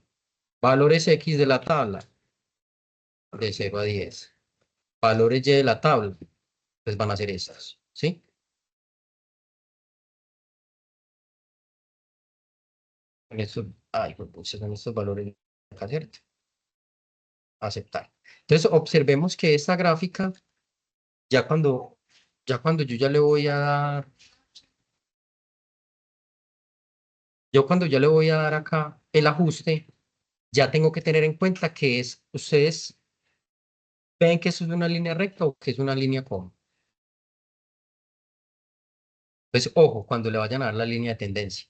Valores X de la tabla de 0 a 10. Valores Y de la tabla, pues van a ser estas. ¿Sí? En estos, pues son estos valores de acá, ¿cierto? Aceptar. Entonces observemos que esta gráfica, ya cuando yo ya le voy a dar, cuando ya le voy a dar acá el ajuste, ya tengo que tener en cuenta que ustedes ven que eso es una línea recta o que es una línea cóncava. Pues ojo, cuando le vayan a dar la línea de tendencia.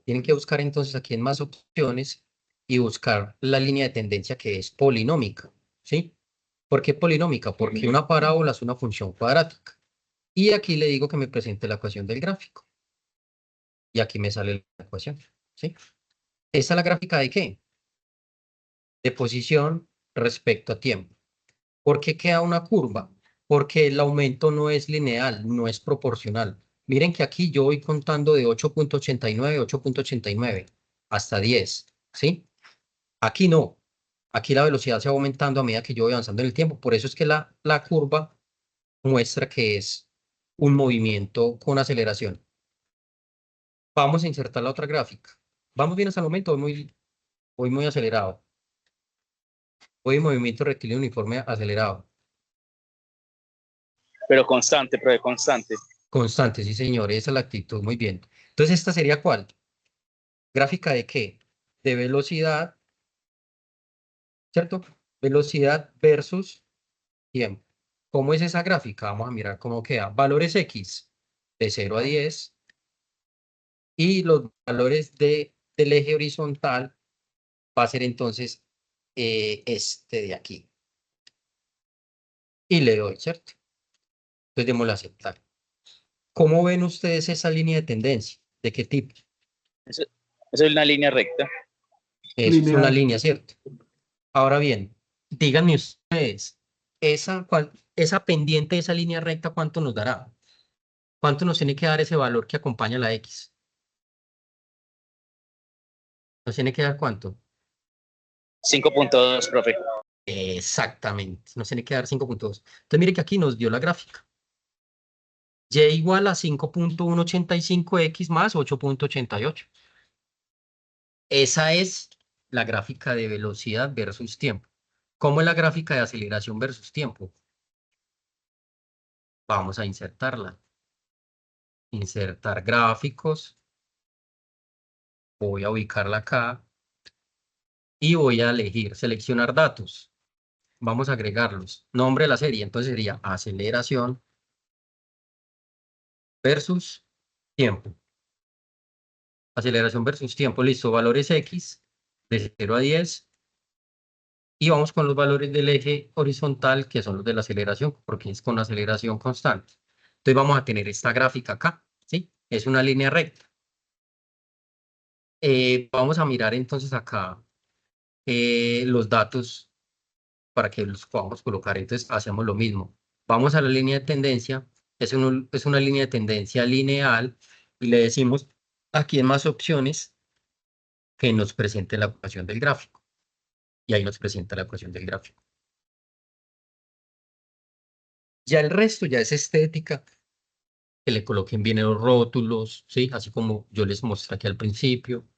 Tienen que buscar entonces aquí en más opciones y buscar la línea de tendencia que es polinómica, ¿sí? ¿Por qué polinómica? Porque una parábola es una función cuadrática. Y aquí le digo que me presente la ecuación del gráfico. Y aquí me sale la ecuación, ¿sí? ¿Esta es la gráfica de qué? De posición respecto a tiempo. ¿Por qué queda una curva? Porque el aumento no es lineal, no es proporcional. Miren que aquí yo voy contando de 8.89, 8.89 hasta 10, ¿sí? Aquí no. Aquí la velocidad se va aumentando a medida que yo voy avanzando en el tiempo. Por eso es que la curva muestra que es un movimiento con aceleración. Vamos a insertar la otra gráfica. ¿Vamos bien hasta el momento? Voy muy acelerado. Voy en movimiento rectilíneo uniforme acelerado. Pero constante, profe, constante. Constante, sí, señor. Esa es la actitud. Muy bien. Entonces, ¿esta sería cuál? ¿Gráfica de qué? De velocidad, ¿cierto? Velocidad versus tiempo. ¿Cómo es esa gráfica? Vamos a mirar cómo queda. Valores X de 0 a 10 y los valores del eje horizontal va a ser entonces este de aquí. Y le doy, ¿cierto? Entonces démosle a aceptar. ¿Cómo ven ustedes esa línea de tendencia? ¿De qué tipo? Eso es una línea recta. Eso es una Lineal. línea, ¿cierto? Ahora bien, díganme ustedes, esa pendiente de esa línea recta, ¿cuánto nos dará? ¿Cuánto nos tiene que dar ese valor que acompaña a la X? ¿Nos tiene que dar cuánto? 5.2, profe. Exactamente, nos tiene que dar 5.2. Entonces mire que aquí nos dio la gráfica. Y igual a 5.185x más 8.88. Esa es la gráfica de velocidad versus tiempo. ¿Cómo es la gráfica de aceleración versus tiempo? Vamos a insertarla. Insertar gráficos. Voy a ubicarla acá. Y voy a elegir seleccionar datos. Vamos a agregarlos. Nombre de la serie. Entonces sería aceleración versus tiempo. Aceleración versus tiempo. Listo. Valores X de 0 a 10. Y vamos con los valores del eje horizontal, que son los de la aceleración, porque es con aceleración constante. Entonces vamos a tener esta gráfica acá, ¿sí? Es una línea recta. Vamos a mirar entonces acá los datos para que los podamos colocar. Entonces hacemos lo mismo. Vamos a la línea de tendencia. Es una línea de tendencia lineal y le decimos aquí en más opciones que nos presente la ecuación del gráfico. Y ahí nos presenta la ecuación del gráfico. Ya el resto ya es estética, que le coloquen bien los rótulos, ¿sí? Así como yo les mostré aquí al principio,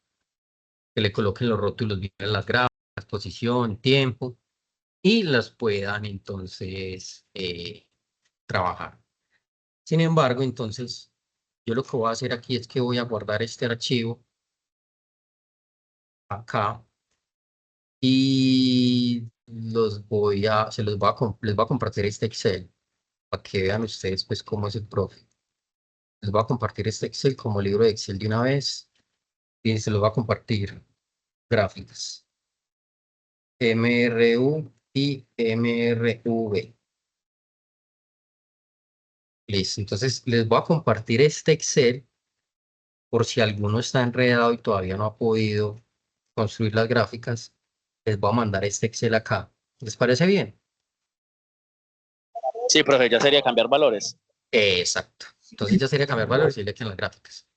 que le coloquen los rótulos bien en las gráficas, posición, tiempo, y las puedan entonces trabajar. Sin embargo, entonces, yo lo que voy a hacer aquí es que voy a guardar este archivo acá y les voy a compartir este Excel para que vean ustedes pues cómo es el profe. Les voy a compartir este Excel como libro de Excel de una vez y se los voy a compartir gráficas. MRU y MRV. Listo, entonces les voy a compartir este Excel por si alguno está enredado y todavía no ha podido construir las gráficas. Les voy a mandar este Excel acá. ¿Les parece bien? Sí, profe, ya sería cambiar valores. Exacto. Entonces ya sería cambiar valores y le quedan las gráficas.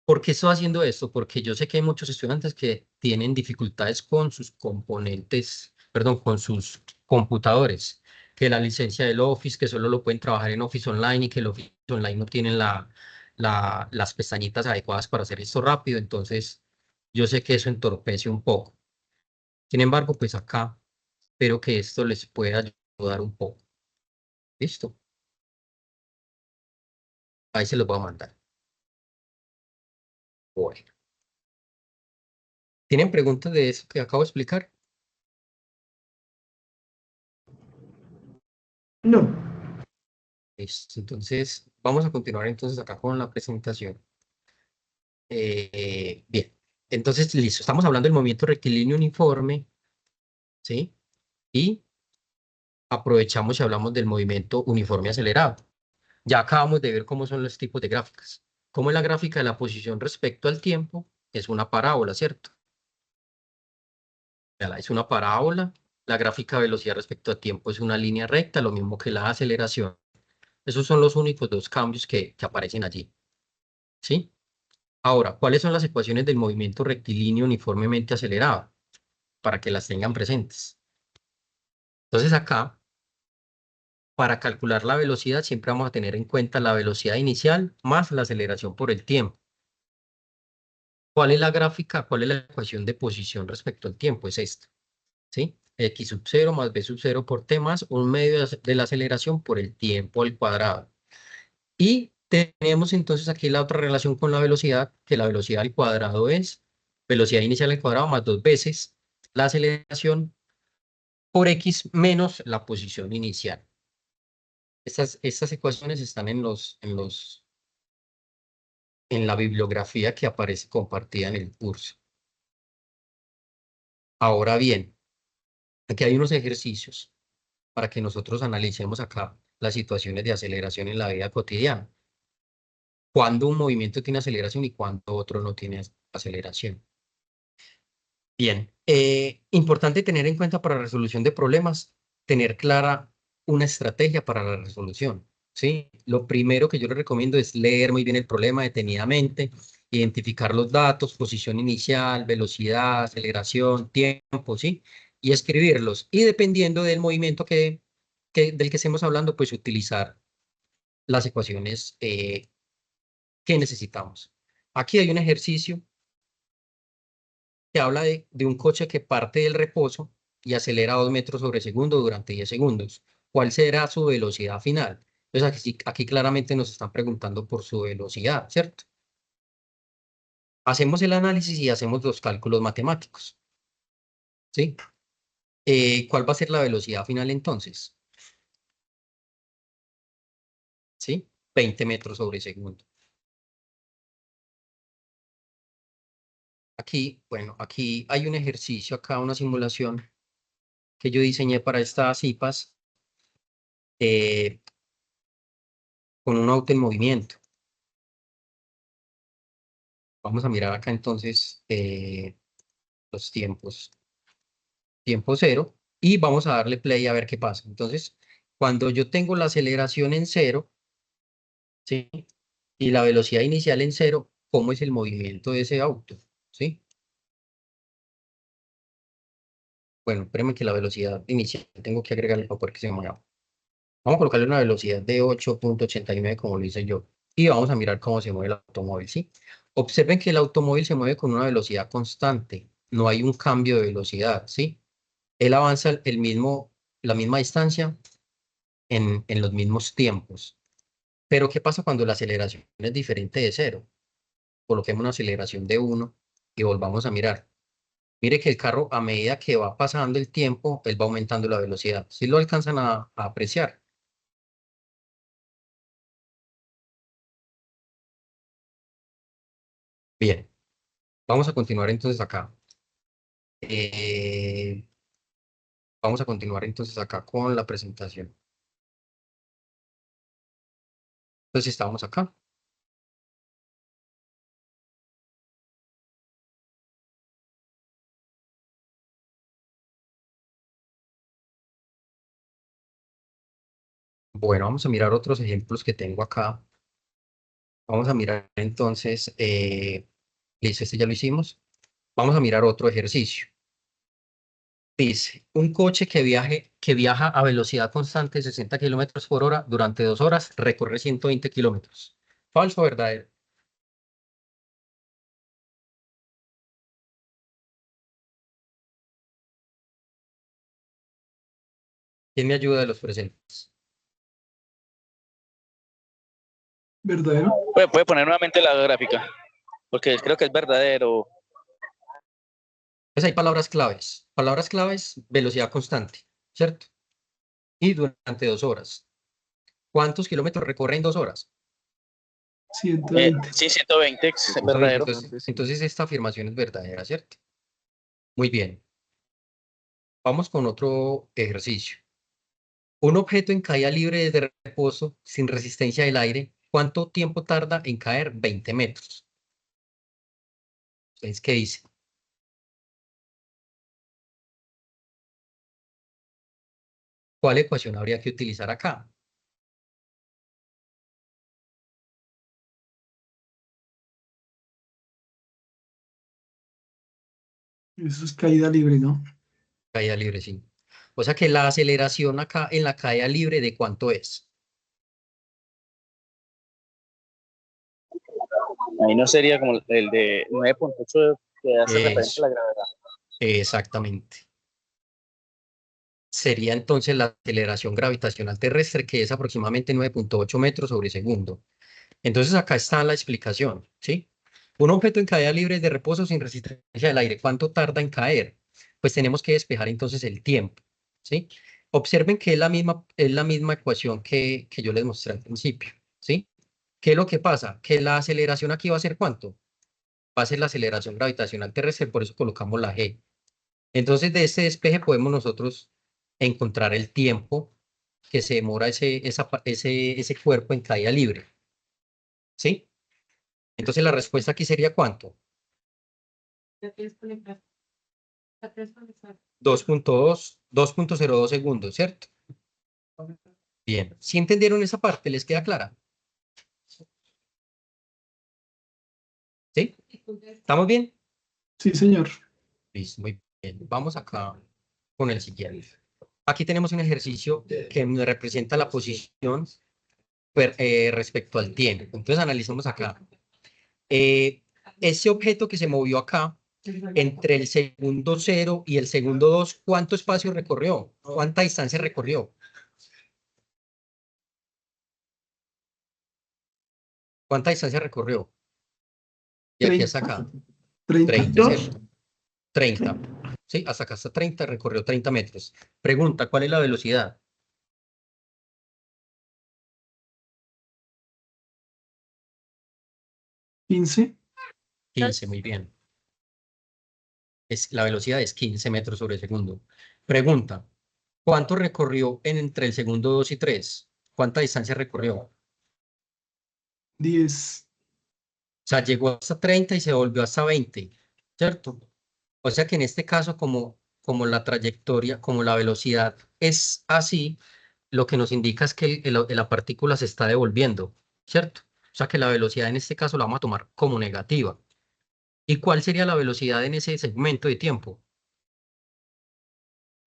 ¿Por qué estoy haciendo esto? Porque yo sé que hay muchos estudiantes que tienen dificultades con sus componentes, perdón, con sus computadores, que la licencia del Office, que solo lo pueden trabajar en Office Online y que el Office Online no tienen las pestañitas adecuadas para hacer esto rápido. Entonces, yo sé que eso entorpece un poco. Sin embargo, pues acá espero que esto les pueda ayudar un poco. ¿Listo? Ahí se los voy a mandar. Bueno. ¿Tienen preguntas de eso que acabo de explicar? No. Listo. Entonces, vamos a continuar entonces acá con la presentación. Bien. Entonces, listo. Estamos hablando del movimiento rectilíneo uniforme, ¿sí? Y aprovechamos y hablamos del movimiento uniforme acelerado. Ya acabamos de ver cómo son los tipos de gráficas. Como es la gráfica de la posición respecto al tiempo, es una parábola, ¿cierto? Es una parábola. La gráfica de velocidad respecto a tiempo es una línea recta, lo mismo que la aceleración. Esos son los únicos dos cambios que aparecen allí, ¿sí? Ahora, ¿cuáles son las ecuaciones del movimiento rectilíneo uniformemente acelerado? Para que las tengan presentes. Entonces acá, para calcular la velocidad, siempre vamos a tener en cuenta la velocidad inicial más la aceleración por el tiempo. ¿Cuál es la gráfica? ¿Cuál es la ecuación de posición respecto al tiempo? Es esta, ¿sí? X sub 0 más B sub 0 por T más un medio de la aceleración por el tiempo al cuadrado. Y tenemos entonces aquí la otra relación con la velocidad, que la velocidad al cuadrado es velocidad inicial al cuadrado más 2 veces la aceleración por X menos la posición inicial. Estas ecuaciones están en la bibliografía que aparece compartida en el curso. Ahora bien, aquí hay unos ejercicios para que nosotros analicemos acá las situaciones de aceleración en la vida cotidiana. Cuando un movimiento tiene aceleración y cuando otro no tiene aceleración. Bien, importante tener en cuenta para la resolución de problemas, tener clara una estrategia para la resolución, ¿sí? Lo primero que yo les recomiendo es leer muy bien el problema detenidamente, identificar los datos, posición inicial, velocidad, aceleración, tiempo, ¿sí? Y escribirlos. Y dependiendo del movimiento del que estemos hablando, pues utilizar las ecuaciones que necesitamos. Aquí hay un ejercicio que habla de un coche que parte del reposo y acelera 2 metros sobre segundo durante 10 segundos. ¿Cuál será su velocidad final? Entonces aquí claramente nos están preguntando por su velocidad, ¿cierto? Hacemos el análisis y hacemos los cálculos matemáticos, ¿sí? ¿Cuál va a ser la velocidad final entonces? ¿Sí? 20 metros sobre segundo. Aquí, bueno, aquí hay un ejercicio, acá una simulación que yo diseñé para estas IPAs con un auto en movimiento. Vamos a mirar acá entonces los tiempos. Tiempo cero. Y vamos a darle play a ver qué pasa. Entonces, cuando yo tengo la aceleración en cero, ¿sí? Y la velocidad inicial en cero, ¿cómo es el movimiento de ese auto? ¿Sí? Bueno, espérenme que la velocidad inicial tengo que agregarle para poder que se mueva. Vamos a colocarle una velocidad de 8.89 como lo hice yo. Y vamos a mirar cómo se mueve el automóvil, ¿sí? Observen que el automóvil se mueve con una velocidad constante. No hay un cambio de velocidad, ¿sí? Él avanza la misma distancia en los mismos tiempos. Pero ¿qué pasa cuando la aceleración es diferente de cero? Coloquemos una aceleración de 1 y volvamos a mirar. Mire que el carro, a medida que va pasando el tiempo, él va aumentando la velocidad. ¿Sí lo alcanzan a apreciar? Bien, vamos a continuar entonces acá. Vamos a continuar entonces acá con la presentación. Entonces estamos acá. Bueno, vamos a mirar otros ejemplos que tengo acá. Vamos a mirar entonces, listo, este ya lo hicimos. Vamos a mirar otro ejercicio. Dice, un coche que viaja a velocidad constante de 60 kilómetros por hora durante 2 horas recorre 120 kilómetros. ¿Falso o verdadero? ¿Quién me ayuda de los presentes? ¿Verdadero? Puede poner nuevamente la gráfica, porque creo que es verdadero. Pues hay palabras claves. Palabras claves, velocidad constante, ¿cierto? Y durante 2 horas. ¿Cuántos kilómetros recorre en 2 horas? 120. Sí, 120, es 120. verdadero. Entonces esta afirmación es verdadera, ¿cierto? Muy bien. Vamos con otro ejercicio. Un objeto en caída libre de reposo sin resistencia del aire, ¿cuánto tiempo tarda en caer? 20 metros. ¿Ustedes qué dicen? ¿Cuál ecuación habría que utilizar acá? Eso es caída libre, ¿no? Caída libre, sí. O sea que la aceleración acá en la caída libre, ¿de cuánto es? Ahí no sería como el de 9.8 que hace referencia Eso, a la gravedad. exactamente. Sería entonces la aceleración gravitacional terrestre, que es aproximadamente 9.8 metros sobre segundo. Entonces acá está la explicación, ¿sí? Un objeto en caída libre de reposo sin resistencia del aire, ¿cuánto tarda en caer? Pues tenemos que despejar entonces el tiempo, ¿sí? Observen que es la misma ecuación que yo les mostré al principio, ¿sí? ¿Qué es lo que pasa? Que la aceleración aquí va a ser ¿cuánto? Va a ser la aceleración gravitacional terrestre, por eso colocamos la G. Entonces de este despeje podemos nosotros encontrar el tiempo que se demora ese cuerpo en caída libre, ¿sí? Entonces la respuesta aquí sería ¿cuánto? Ya tienes conectado. Ya tienes conectado. 2.02 segundos, ¿cierto? Bien. ¿Sí entendieron esa parte? ¿Les queda clara? ¿Sí? ¿Estamos bien? Sí, señor. Listo, muy bien. Vamos acá con el siguiente. Aquí tenemos un ejercicio que me representa la posición respecto al tiempo. Entonces analicemos acá. Ese objeto que se movió acá, entre el segundo 0 y el segundo 2, ¿cuánto espacio recorrió? ¿Cuánta distancia recorrió? ¿Cuánta distancia recorrió? Y aquí hasta acá. 30, 32. ¿cierto? 30. Sí, hasta acá hasta 30, recorrió 30 metros. Pregunta, ¿cuál es la velocidad? 15. 15, muy bien. La velocidad es 15 metros sobre segundo. Pregunta, ¿cuánto recorrió entre el segundo 2 y 3? ¿Cuánta distancia recorrió? 10. sea, llegó hasta 30 y se volvió hasta 20, ¿cierto? O sea que en este caso, como la trayectoria, como la velocidad es así, lo que nos indica es que la partícula se está devolviendo, ¿cierto? O sea que la velocidad en este caso la vamos a tomar como negativa. ¿Y cuál sería la velocidad en ese segmento de tiempo?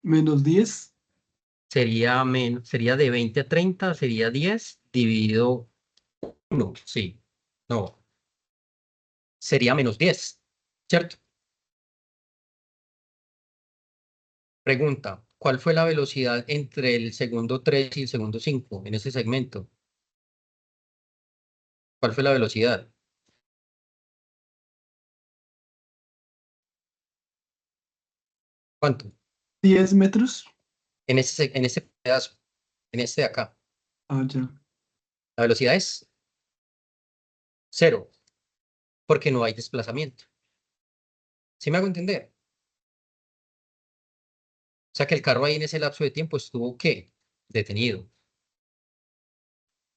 Menos 10. Sería de 20 a 30, sería 10 dividido 1, sí. No, sería menos 10, ¿cierto? Pregunta, ¿cuál fue la velocidad entre el segundo 3 y el segundo 5 en ese segmento? ¿Cuál fue la velocidad? ¿Cuánto? 10 metros. En ese pedazo, en este de acá. Ah, ya. La velocidad es 0, porque no hay desplazamiento. ¿Sí me hago entender? O sea que el carro ahí en ese lapso de tiempo estuvo, ¿qué? Detenido.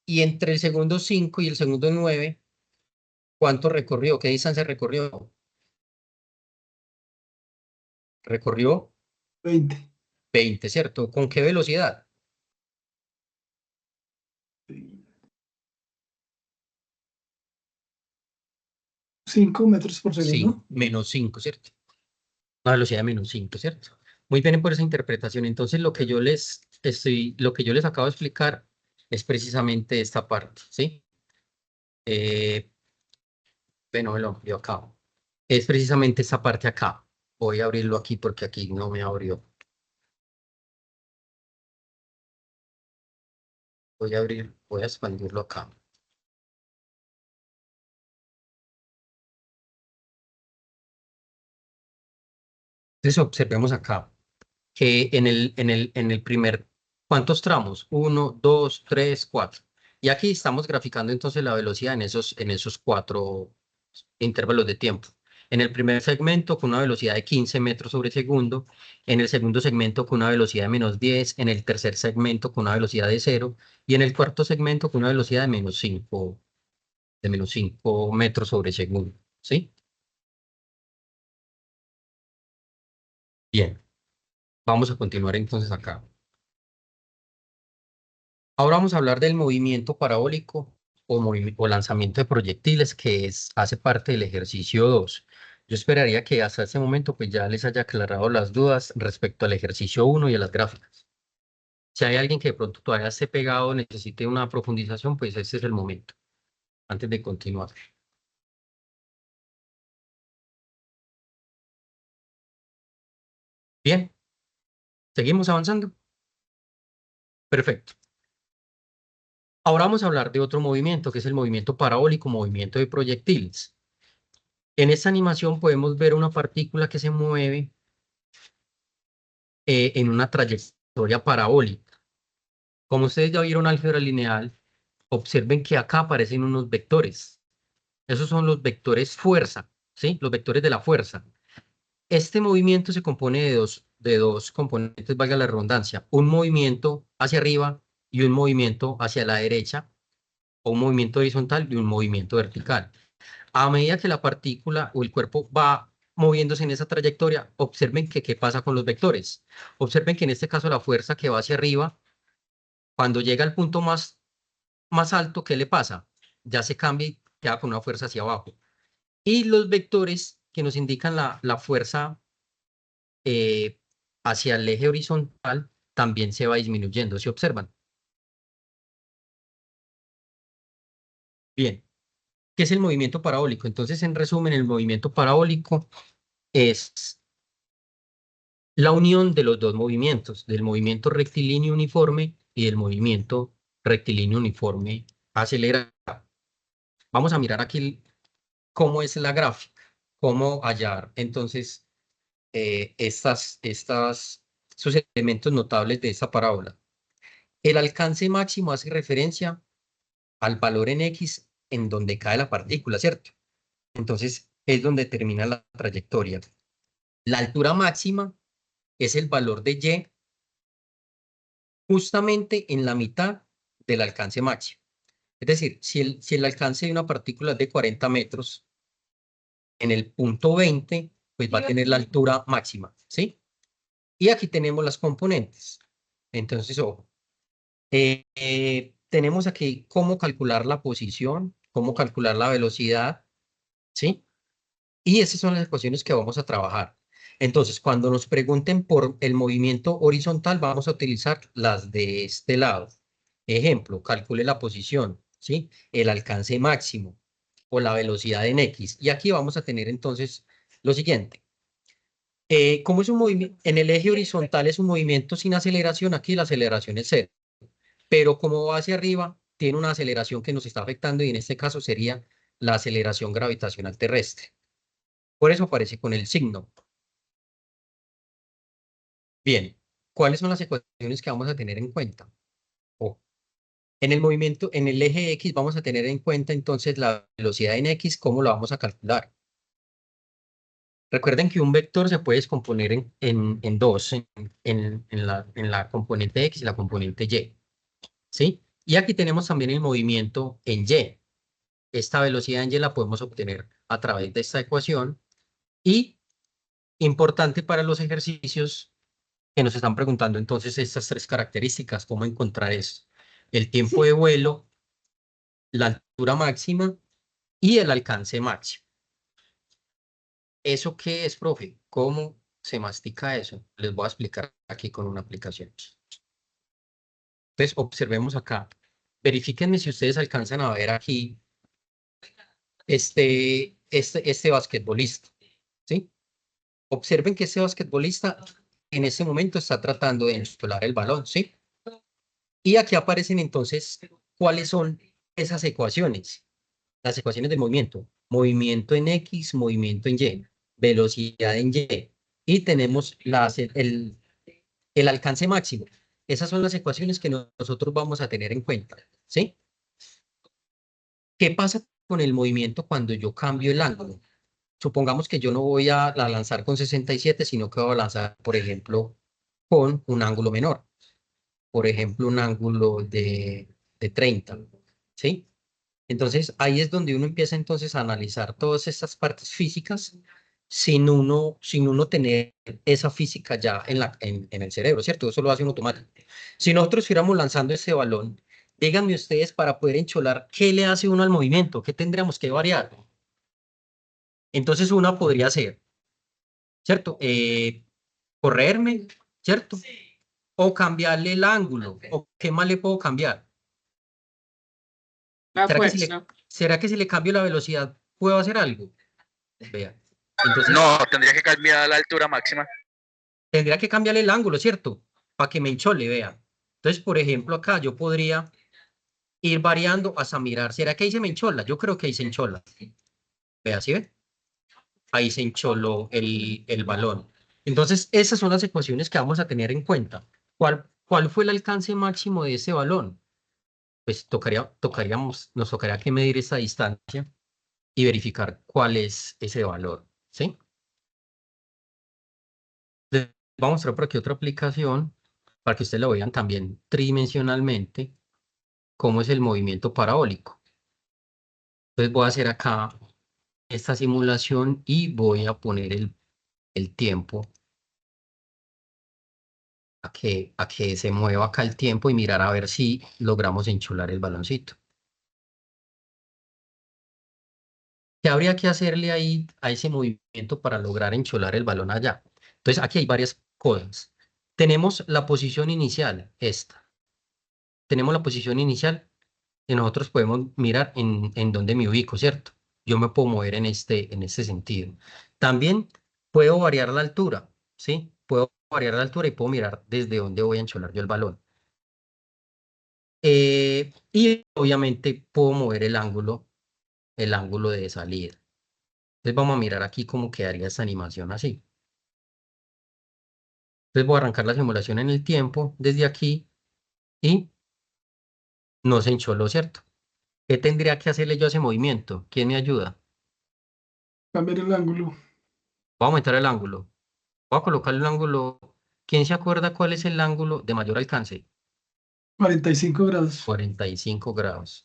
Y entre el segundo 5 y el segundo 9, ¿cuánto recorrió? ¿Qué distancia recorrió? Recorrió 20. 20, ¿cierto? ¿Con qué velocidad? 5 metros por Sí, segundo. menos 5, ¿cierto? Una velocidad de menos 5, ¿cierto? Muy bien por esa interpretación. Entonces, lo que yo les acabo de explicar es precisamente esta parte, ¿sí? Bueno, me lo abrió acá. Es precisamente esta parte acá. Voy a abrirlo aquí porque aquí no me abrió. Voy a expandirlo acá. Entonces, observemos acá que en el primer, ¿cuántos tramos? 1, 2, 3, 4. Y aquí estamos graficando entonces la velocidad en esos 4 intervalos de tiempo. En el primer segmento con una velocidad de 15 metros sobre segundo, en el segundo segmento con una velocidad de menos 10, en el tercer segmento con una velocidad de 0 y en el cuarto segmento con una velocidad de menos 5 metros sobre segundo. ¿Sí? Bien, vamos a continuar entonces acá. Ahora vamos a hablar del movimiento parabólico o lanzamiento de proyectiles, que hace parte del ejercicio 2. Yo esperaría que hasta este momento pues ya les haya aclarado las dudas respecto al ejercicio 1 y a las gráficas. Si hay alguien que de pronto todavía esté pegado, necesite una profundización, pues este es el momento, antes de continuar. Bien, seguimos avanzando. Perfecto. Ahora vamos a hablar de otro movimiento, que es el movimiento parabólico, movimiento de proyectiles. En esta animación podemos ver una partícula que se mueve en una trayectoria parabólica. Como ustedes ya vieron álgebra lineal, observen que acá aparecen unos vectores. Esos son los vectores fuerza, ¿sí? Los vectores de la fuerza. Este movimiento se compone de dos componentes, valga la redundancia, un movimiento hacia arriba y un movimiento hacia la derecha, o un movimiento horizontal y un movimiento vertical. A medida que la partícula o el cuerpo va moviéndose en esa trayectoria, observen que qué pasa con los vectores. Observen que en este caso la fuerza que va hacia arriba, cuando llega al punto más alto, ¿qué le pasa? Ya se cambia y queda con una fuerza hacia abajo. Y los vectores que nos indican la fuerza eh, hacia el eje horizontal también se va disminuyendo, ¿se observan? Bien, ¿qué es el movimiento parabólico? Entonces, en resumen, el movimiento parabólico es la unión de los dos movimientos, del movimiento rectilíneo uniforme y del movimiento rectilíneo uniforme acelerado. Vamos a mirar aquí cómo es la gráfica, cómo hallar entonces sus elementos notables de esta parábola. El alcance máximo hace referencia al valor en X en donde cae la partícula, ¿cierto? Entonces es donde termina la trayectoria. La altura máxima es el valor de Y justamente en la mitad del alcance máximo. Es decir, si el alcance de una partícula es de 40 metros, en el punto 20, pues va a tener la altura máxima, ¿sí? Y aquí tenemos las componentes. Entonces, ojo, tenemos aquí cómo calcular la posición, cómo calcular la velocidad, ¿sí? Y esas son las ecuaciones que vamos a trabajar. Entonces, cuando nos pregunten por el movimiento horizontal, vamos a utilizar las de este lado. Ejemplo, calcule la posición, ¿sí? El alcance máximo o la velocidad en X. Y aquí vamos a tener entonces lo siguiente. Como es un movimiento, en el eje horizontal es un movimiento sin aceleración, aquí la aceleración es cero. Pero como va hacia arriba, tiene una aceleración que nos está afectando y en este caso sería la aceleración gravitacional terrestre. Por eso aparece con el signo. Bien, ¿cuáles son las ecuaciones que vamos a tener en cuenta? En el movimiento, en el eje X vamos a tener en cuenta entonces la velocidad en X, ¿cómo lo vamos a calcular? Recuerden que un vector se puede descomponer en dos, en la componente X y la componente Y, ¿sí? Y aquí tenemos también el movimiento en Y. Esta velocidad en Y la podemos obtener a través de esta ecuación y, importante para los ejercicios que nos están preguntando entonces estas tres características, ¿cómo encontrar eso? El tiempo de vuelo, la altura máxima y el alcance máximo. ¿Eso qué es, profe? ¿Cómo se mastica eso? Les voy a explicar aquí con una aplicación. Entonces, observemos acá. Verifíquenme si ustedes alcanzan a ver aquí este basquetbolista, ¿sí? Observen que este basquetbolista en este momento está tratando de encholar el balón, ¿sí? Y aquí aparecen entonces cuáles son esas ecuaciones. Las ecuaciones del movimiento. Movimiento en X, movimiento en Y, velocidad en Y. Y tenemos el alcance máximo. Esas son las ecuaciones que nosotros vamos a tener en cuenta, ¿sí? ¿Qué pasa con el movimiento cuando yo cambio el ángulo? Supongamos que yo no voy a lanzar con 67, sino que voy a lanzar, por ejemplo, con un ángulo menor. Por ejemplo, un ángulo de 30, ¿sí? Entonces, ahí es donde uno empieza entonces a analizar todas estas partes físicas sin uno tener esa física ya en el cerebro, ¿cierto? Eso lo hace un automático. Si nosotros estuviéramos lanzando ese balón, díganme ustedes para poder encholar, ¿qué le hace uno al movimiento? ¿Qué tendríamos que variar? Entonces, una podría ser, ¿cierto? Correrme, ¿cierto? O cambiarle el ángulo. ¿O qué más le puedo cambiar? La ¿Será que fuerza. ¿será que si le cambio la velocidad puedo hacer algo? Vea. Entonces, No, tendría que cambiar la altura máxima. tendría que cambiarle el ángulo, ¿cierto? Para que me enchole, vea. Entonces, por ejemplo, acá yo podría ir variando hasta mirar. ¿Será que ahí se me enchola? Yo creo que ahí se enchola. Vea, ¿sí ve? Ahí se encholó el balón. Entonces, esas son las ecuaciones que vamos a tener en cuenta. ¿Cuál fue el alcance máximo de ese balón? Pues nos tocaría que medir esa distancia y verificar cuál es ese valor, ¿sí? Les voy a mostrar por aquí otra aplicación para que ustedes lo vean también tridimensionalmente, cómo es el movimiento parabólico. Entonces voy a hacer acá esta simulación y voy a poner el tiempo a que se mueva acá el tiempo y mirar a ver si logramos encholar el baloncito. ¿Qué habría que hacerle ahí a ese movimiento para lograr encholar el balón allá? Entonces aquí hay varias cosas. Tenemos la posición inicial, esta. Tenemos la posición inicial y nosotros podemos mirar en dónde me ubico, ¿cierto? Yo me puedo mover en este sentido. También puedo variar la altura, ¿sí? Puedo variar la altura y puedo mirar desde dónde voy a encholar yo el balón. Y obviamente puedo mover el ángulo de salida. Entonces vamos a mirar aquí cómo quedaría esta animación así. Entonces voy a arrancar la simulación en el tiempo desde aquí y no se encholó, ¿cierto? ¿Qué tendría que hacerle yo a ese movimiento? ¿Quién me ayuda? Cambiar el ángulo. Voy a aumentar el ángulo. Voy a colocar el ángulo. ¿Quién se acuerda cuál es el ángulo de mayor alcance? 45 grados. 45 grados.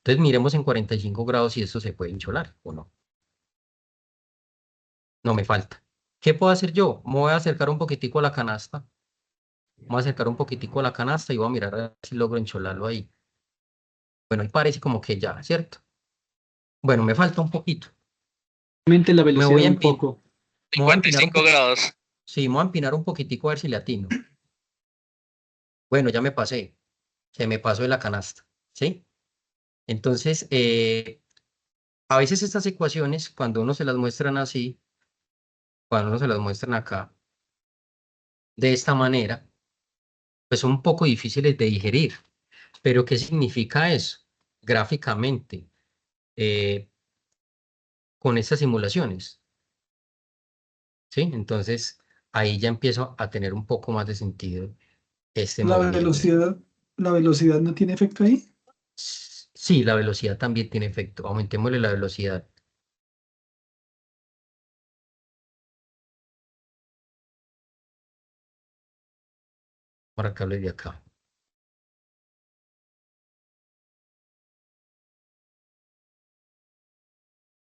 Entonces miremos en 45 grados si esto se puede encholar o no. No me falta. ¿Qué puedo hacer yo? Me voy a acercar un poquitico a la canasta. Me voy a acercar un poquitico a la canasta y voy a mirar a ver si logro encholarlo ahí. Bueno, ahí parece como que ya, ¿cierto? Bueno, me falta un poquito. Aumente la Me velocidad voy a un empinar. poco. Me voy a empinar un 55 grados. Sí, me voy a empinar un poquitico a ver si le atino. Bueno, ya me pasé. Se me pasó de la canasta. ¿Sí? Entonces, a veces estas ecuaciones, cuando uno se las muestran así, cuando uno se las muestran acá, de esta manera, pues son un poco difíciles de digerir. Pero ¿qué significa eso? Gráficamente, eh, con estas simulaciones. ¿Sí? Entonces, ahí ya empiezo a tener un poco más de sentido este La movimiento. velocidad no tiene efecto ahí. Sí, la velocidad también tiene efecto. Aumentémosle la velocidad. Marcarlo de acá.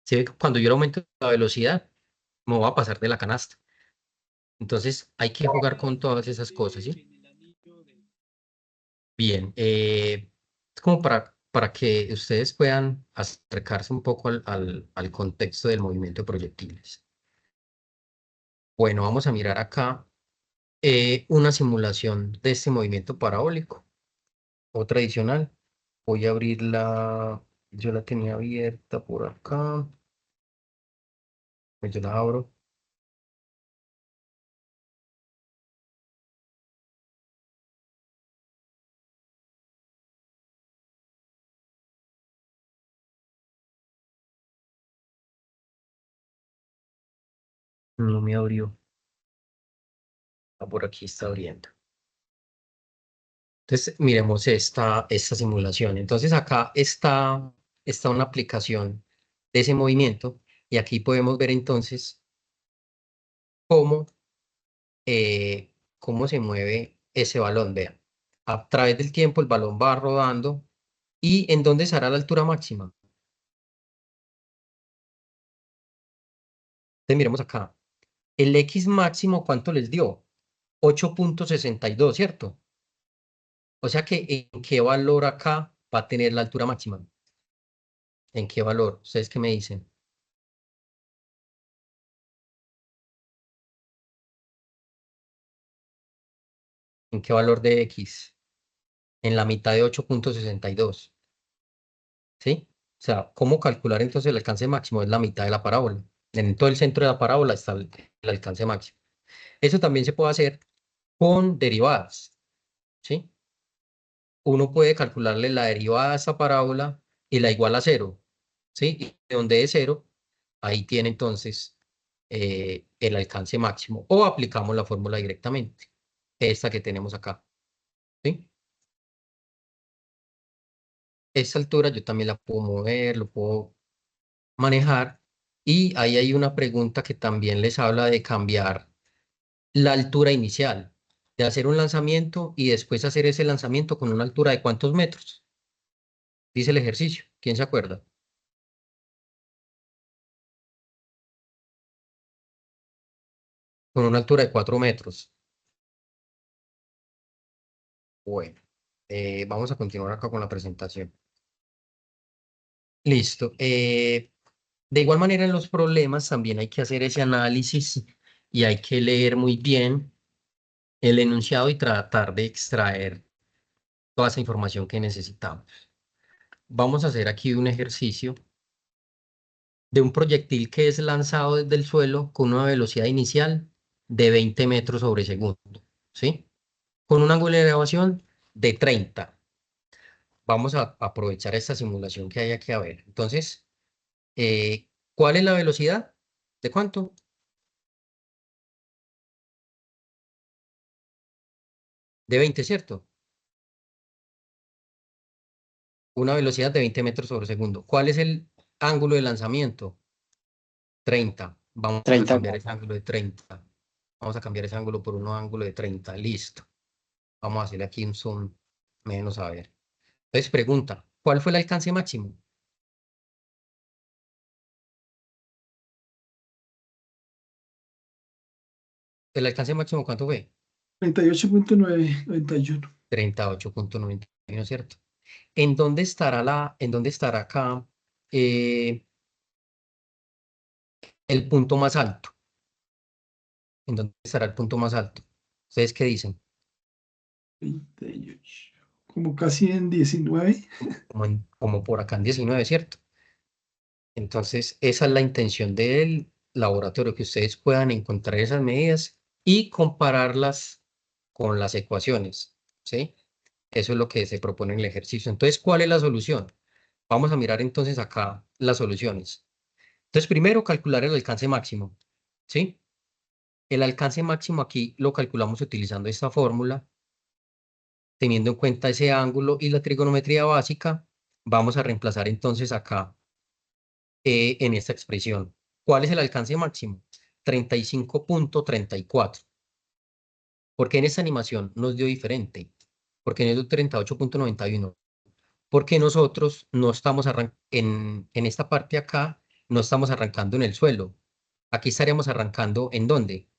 ¿Sí ve que cuando yo le aumento la velocidad, me voy a pasar de la canasta? Entonces, hay que jugar con todas esas cosas, ¿sí? Bien, es como para que ustedes puedan acercarse un poco al contexto del movimiento de proyectiles. Bueno, vamos a mirar acá una simulación de este movimiento parabólico o tradicional. Voy a abrirla, yo la tenía abierta por acá, pues yo la abro. No me abrió. Por aquí está abriendo. Entonces, miremos esta simulación. Entonces, acá está una aplicación de ese movimiento y aquí podemos ver entonces cómo, cómo se mueve ese balón. Vean, a través del tiempo el balón va rodando y ¿en dónde será la altura máxima? Entonces, miremos acá. El X máximo, ¿cuánto les dio? 8.62, ¿cierto? O sea que ¿en qué valor acá va a tener la altura máxima? ¿En qué valor? ¿Ustedes qué me dicen? ¿En qué valor de X? En la mitad de 8.62. ¿Sí? O sea, ¿cómo calcular entonces el alcance máximo? Es la mitad de la parábola. En todo el centro de la parábola está el alcance máximo. Eso también se puede hacer con derivadas. ¿Sí? Uno puede calcularle la derivada a esta parábola y la igual a cero. ¿Sí? Y de donde es cero, ahí tiene entonces el alcance máximo. O aplicamos la fórmula directamente. Esta que tenemos acá. ¿Sí? Esta altura yo también la puedo mover, lo puedo manejar. Y ahí hay una pregunta que también les habla de cambiar la altura inicial, de hacer un lanzamiento y después hacer ese lanzamiento con una altura de ¿cuántos metros? Dice el ejercicio. ¿Quién se acuerda? Con una altura de 4 metros. Bueno, vamos a continuar acá con la presentación. Listo. De igual manera en los problemas también hay que hacer ese análisis y hay que leer muy bien el enunciado y tratar de extraer toda esa información que necesitamos. Vamos a hacer aquí un ejercicio de un proyectil que es lanzado desde el suelo con una velocidad inicial de 20 metros sobre segundo, ¿sí? Con un ángulo de elevación de 30. Vamos a aprovechar esta simulación que hay aquí a ver. Entonces, ¿cuál es la velocidad? ¿De cuánto? De 20, ¿cierto? Una velocidad de 20 metros sobre segundo. ¿Cuál es el ángulo de lanzamiento? 30. Vamos a 30 cambiar ese ángulo de 30. Vamos a cambiar ese ángulo por un ángulo de 30. Listo. Vamos a hacerle aquí un zoom menos a ver. Entonces pregunta, ¿Cuál fue el alcance máximo? ¿El alcance máximo cuánto fue? 38.991. 38.91, ¿cierto? ¿En dónde estará acá el punto más alto? ¿En dónde estará el punto más alto? ¿Ustedes qué dicen? 28. Como casi en 19. Como por acá en 19, ¿cierto? Entonces, esa es la intención del laboratorio, que ustedes puedan encontrar esas medidas y compararlas con las ecuaciones, ¿sí? Eso es lo que se propone en el ejercicio. Entonces, ¿cuál es la solución? Vamos a mirar entonces acá las soluciones. Entonces, primero calcular el alcance máximo, ¿sí? El alcance máximo aquí lo calculamos utilizando esta fórmula, teniendo en cuenta ese ángulo y la trigonometría básica. Vamos a reemplazar entonces acá en esta expresión. ¿Cuál es el alcance máximo? 35.34. ¿Por qué en esta animación nos dio diferente? ¿Por qué nos dio 38.91? Porque nosotros no estamos en esta parte acá, no estamos arrancando en el suelo. Aquí estaríamos arrancando ¿en dónde?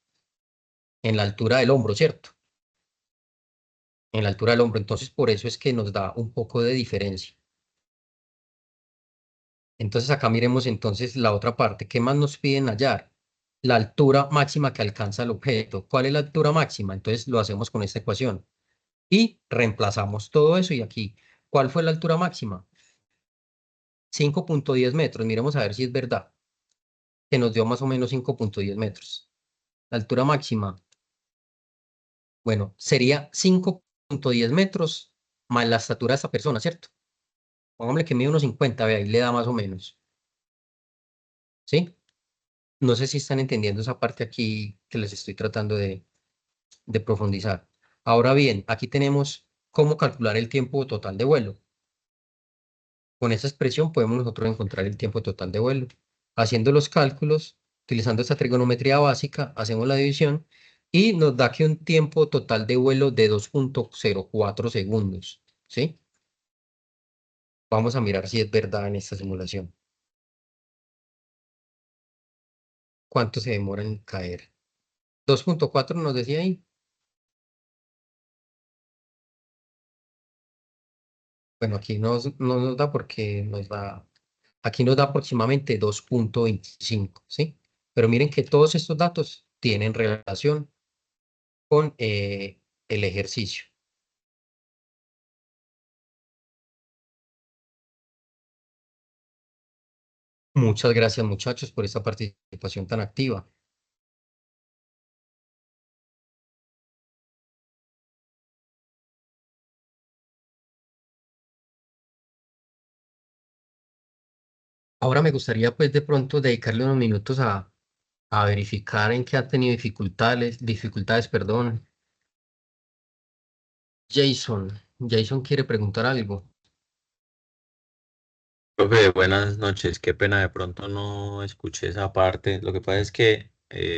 En la altura del hombro, ¿cierto? En la altura del hombro. Entonces, por eso es que nos da un poco de diferencia. Entonces, acá miremos entonces la otra parte. ¿Qué más nos piden hallar? La altura máxima que alcanza el objeto. ¿Cuál es la altura máxima? Entonces, lo hacemos con esta ecuación. Y reemplazamos todo eso y aquí. ¿Cuál fue la altura máxima? 5.10 metros. Miremos a ver si es verdad. Que nos dio más o menos 5.10 metros. La altura máxima, bueno, sería 5.10 metros más la estatura de esta persona, ¿cierto? Pongámosle que mide unos 50, vea, ahí le da más o menos. ¿Sí? No sé si están entendiendo esa parte aquí que les estoy tratando de profundizar. Ahora bien, aquí tenemos cómo calcular el tiempo total de vuelo. Con esta expresión podemos nosotros encontrar el tiempo total de vuelo. Haciendo los cálculos, utilizando esta trigonometría básica, hacemos la división y nos da que un tiempo total de vuelo de 2.04 segundos. ¿Sí? Vamos a mirar si es verdad en esta simulación. ¿Cuánto se demora en caer? 2.4 nos decía ahí. Bueno, aquí no nos da porque nos da, aquí nos da aproximadamente 2.25, ¿sí? Pero miren que todos estos datos tienen relación con el ejercicio. Muchas gracias, muchachos, por esta participación tan activa. Ahora me gustaría, pues, de pronto dedicarle unos minutos a verificar en qué ha tenido dificultades, perdón. Jason quiere preguntar algo. Profe, buenas noches. Qué pena, de pronto no escuché esa parte. Lo que pasa es que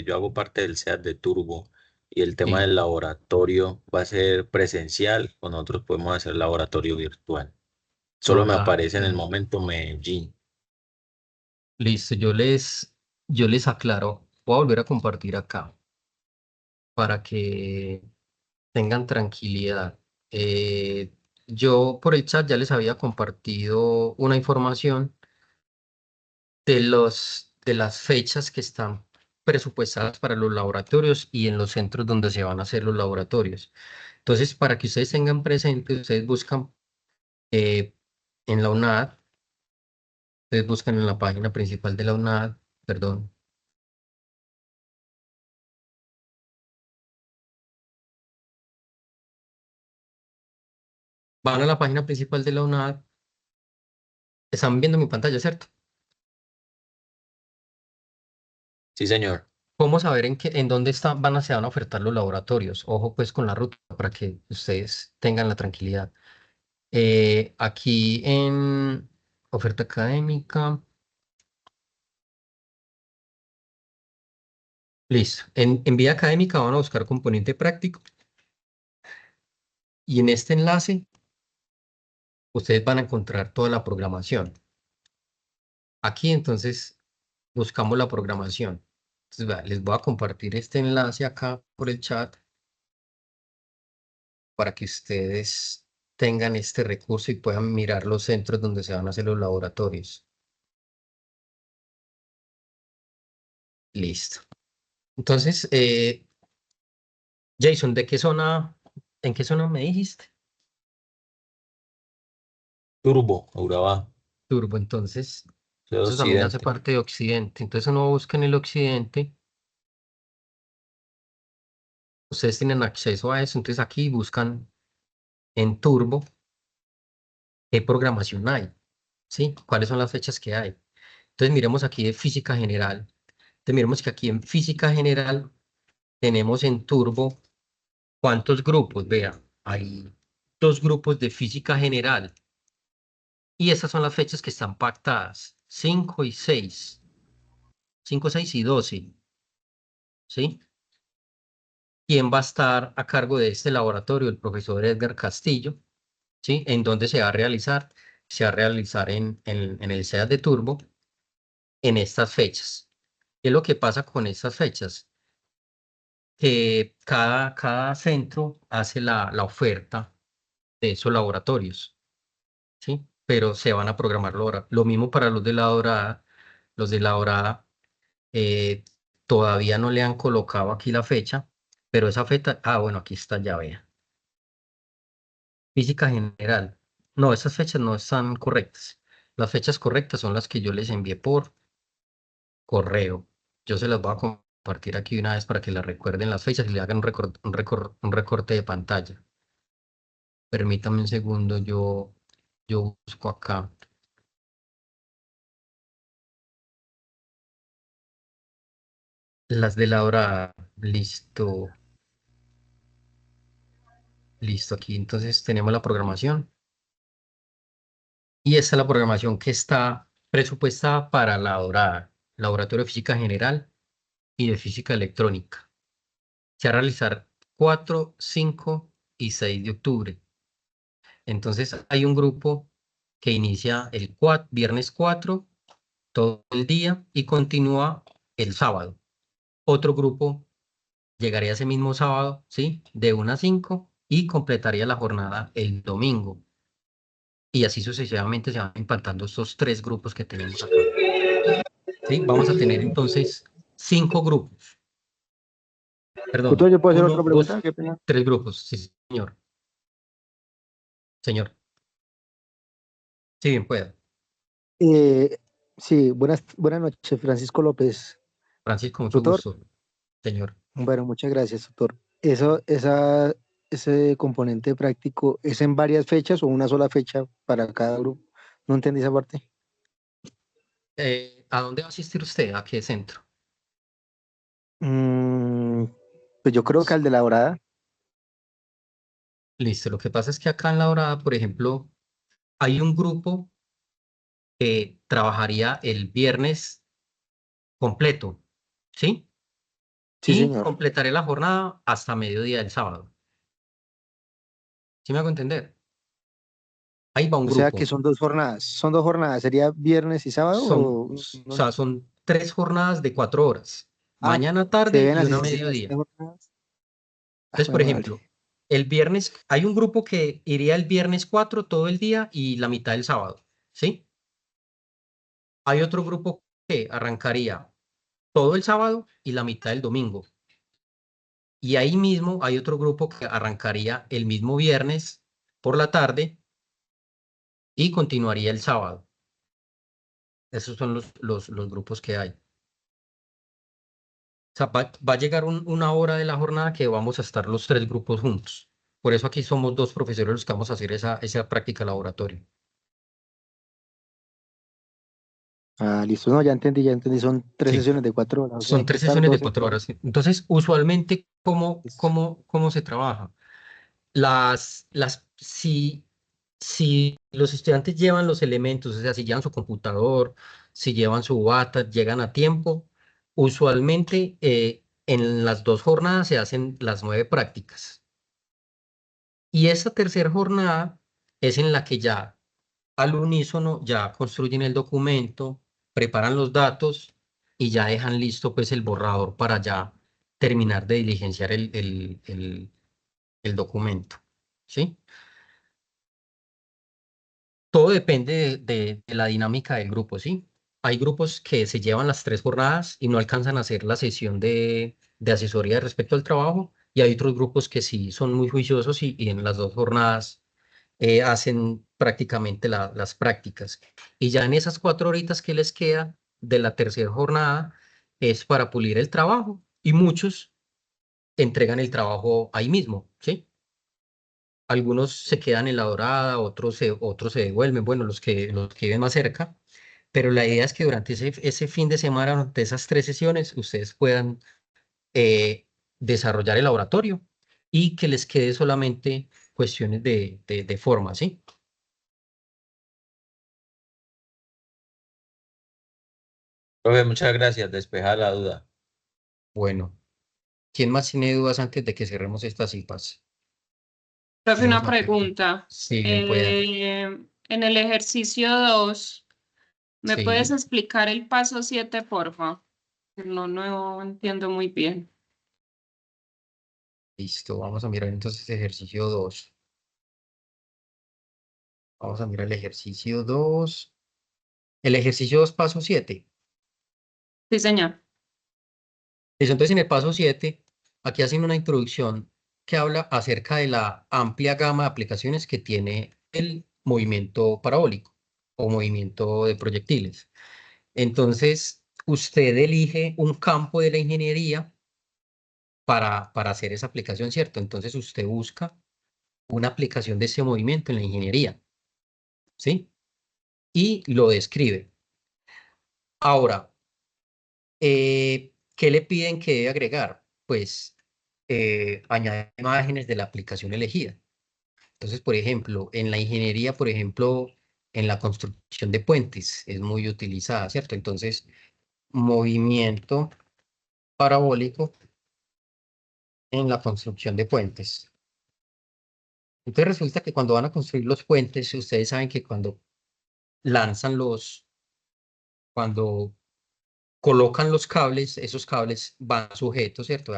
yo hago parte del SEAT de Turbo y el tema Sí. del laboratorio va a ser presencial o nosotros podemos hacer laboratorio virtual. Solo me Total. aparece en el momento Medellín. Listo, yo les aclaro. Voy a volver a compartir acá para que tengan tranquilidad. Yo por el chat ya les había compartido una información de las fechas que están presupuestadas para los laboratorios y en los centros donde se van a hacer los laboratorios. Entonces, para que ustedes tengan presente, ustedes buscan eh, en la UNAD, ustedes buscan en la página principal de la UNAD, perdón. Van a la página principal de la UNAD, están viendo mi pantalla, ¿cierto? Sí, señor. ¿Cómo saber en dónde se van a ofertar los laboratorios? Ojo pues con la ruta para que ustedes tengan la tranquilidad. Aquí en oferta académica, listo. En vía académica van a buscar componente práctico y en este enlace ustedes van a encontrar toda la programación. Aquí entonces buscamos la programación. Entonces, vea, les voy a compartir este enlace acá por el chat para que ustedes tengan este recurso y puedan mirar los centros donde se van a hacer los laboratorios. Listo. Entonces, Jason, en qué zona me dijiste? Turbo, Urabá, Turbo, entonces, de eso también hace Occidente. parte de Occidente. Entonces uno busca en el Occidente, ustedes tienen acceso a eso, entonces aquí buscan en Turbo qué programación hay, ¿sí? ¿Cuáles son las fechas que hay? Entonces miremos aquí de física general. Entonces miremos que aquí en física general tenemos en Turbo ¿cuántos grupos? Vea, hay 2 grupos de física general. Y estas son las fechas que están pactadas, 5 y 6, 5, 6 y 12, ¿sí? ¿Quién va a estar a cargo de este laboratorio? El profesor Edgar Castillo, ¿sí? ¿En dónde se va a realizar? Se va a realizar en el SEAD de Turbo en estas fechas. ¿Qué es lo que pasa con estas fechas? Que cada centro hace la oferta de esos laboratorios, ¿sí? Pero se van a programar lo mismo para los de la dorada. Los de la dorada todavía no le han colocado aquí la fecha, pero esa fecha, bueno, aquí está, ya vea. Física general. No, esas fechas no están correctas. Las fechas correctas son las que yo les envié por correo. Yo se las voy a compartir aquí una vez para que las recuerden las fechas y le hagan un recorte de pantalla. Permítame un segundo, yo busco acá. Las de la hora, listo. Listo, aquí entonces tenemos la programación. Y esta es la programación que está presupuestada para la dorada, Laboratorio de Física General y de Física Electrónica. Se va a realizar 4, 5 y 6 de octubre. Entonces hay un grupo que inicia el viernes 4, todo el día, y continúa el sábado. Otro grupo llegaría ese mismo sábado, ¿sí? De 1 a 5 y completaría la jornada el domingo. Y así sucesivamente se van impactando estos 3 grupos que tenemos acá. ¿Sí? Vamos a tener entonces 5 grupos. Doctor, Perdón, ¿yo puedo hacer 1, otra 2, pregunta? Qué pena. 3 grupos. Sí, señor. Señor. Sí, bien pueda. Eh, sí, buenas noches, Francisco López. Francisco, mucho Doctor, gusto. Señor. bueno, muchas gracias, doctor. Ese componente práctico, ¿es en varias fechas o una sola fecha para cada grupo? No entendí esa parte. ¿A dónde va a asistir usted? ¿A qué centro? Pues yo creo que al de la dorada. Listo. Lo que pasa es que acá en La Dorada, por ejemplo, hay un grupo que trabajaría el viernes completo, ¿sí? Sí, Y señor. completaré la jornada hasta mediodía del sábado. ¿Sí me hago entender? Ahí va un O sea que grupo. son 2 jornadas. ¿Son 2 jornadas? ¿Sería viernes y sábado o O no? sea, son 3 jornadas de 4 horas. Ah, Mañana, se tarde deben y así una dividir las mediodía. 3 jornadas. Entonces, por Bueno, dale. ejemplo, el viernes, hay un grupo que iría el viernes 4 todo el día y la mitad del sábado, ¿sí? Hay otro grupo que arrancaría todo el sábado y la mitad del domingo. Y ahí mismo hay otro grupo que arrancaría el mismo viernes por la tarde y continuaría el sábado. Esos son los grupos que hay. O sea, va a llegar una hora de la jornada que vamos a estar los 3 grupos juntos. Por eso aquí somos 2 profesores los que vamos a hacer esa práctica laboratorio. Ah, listo. No, ya entendí, ya entendí. Son 3 sesiones de 4 horas. O sea, Son hay que 3 estar sesiones de 12 4 horas. horas. Entonces, usualmente, ¿cómo se trabaja? Si los estudiantes llevan los elementos, o sea, si llevan su computador, si llevan su bata, llegan a tiempo, usualmente en las 2 jornadas se hacen las 9 prácticas. Y esa tercera jornada es en la que ya al unísono ya construyen el documento, preparan los datos y ya dejan listo pues el borrador para ya terminar de diligenciar el documento, ¿sí? Todo depende de la dinámica del grupo, ¿sí? Hay grupos que se llevan las 3 jornadas y no alcanzan a hacer la sesión de asesoría respecto al trabajo, y hay otros grupos que sí son muy juiciosos y en las 2 jornadas hacen prácticamente las prácticas. Y ya en esas 4 horitas que les queda de la tercera jornada es para pulir el trabajo, y muchos entregan el trabajo ahí mismo, ¿sí? Algunos se quedan en La Dorada, otros se devuelven, bueno, los que viven más cerca, pero la idea es que durante ese fin de semana, durante esas 3 sesiones, ustedes puedan eh, desarrollar el laboratorio y que les quede solamente cuestiones de forma, ¿sí? Profe, muchas gracias, despejar la duda. Bueno, ¿quién más tiene dudas antes de que cerremos estas citas? Profe, Vamos una a ver. pregunta. Sí, bien pueden. En el ejercicio 2, ¿me puedes Sí, explicar el paso 7, porfa? No entiendo muy bien. listo. Vamos a mirar entonces ejercicio 2. Vamos a mirar el ejercicio 2. El ejercicio 2, paso 7. Sí, señor. Listo, entonces en el paso 7, aquí hacen una introducción que habla acerca de la amplia gama de aplicaciones que tiene el movimiento parabólico o movimiento de proyectiles. Entonces, usted elige un campo de la ingeniería para hacer esa aplicación, ¿cierto? Entonces, usted busca una aplicación de ese movimiento en la ingeniería, ¿sí? Y lo describe. Ahora, ¿qué le piden que debe agregar? Pues añadir imágenes de la aplicación elegida. Entonces, por ejemplo, en la ingeniería, por ejemplo, en la construcción de puentes es muy utilizada, ¿cierto? Entonces, movimiento parabólico en la construcción de puentes. Entonces resulta que cuando van a construir los puentes, ustedes saben que cuando lanzan cuando colocan los cables, esos cables van sujetos, ¿cierto?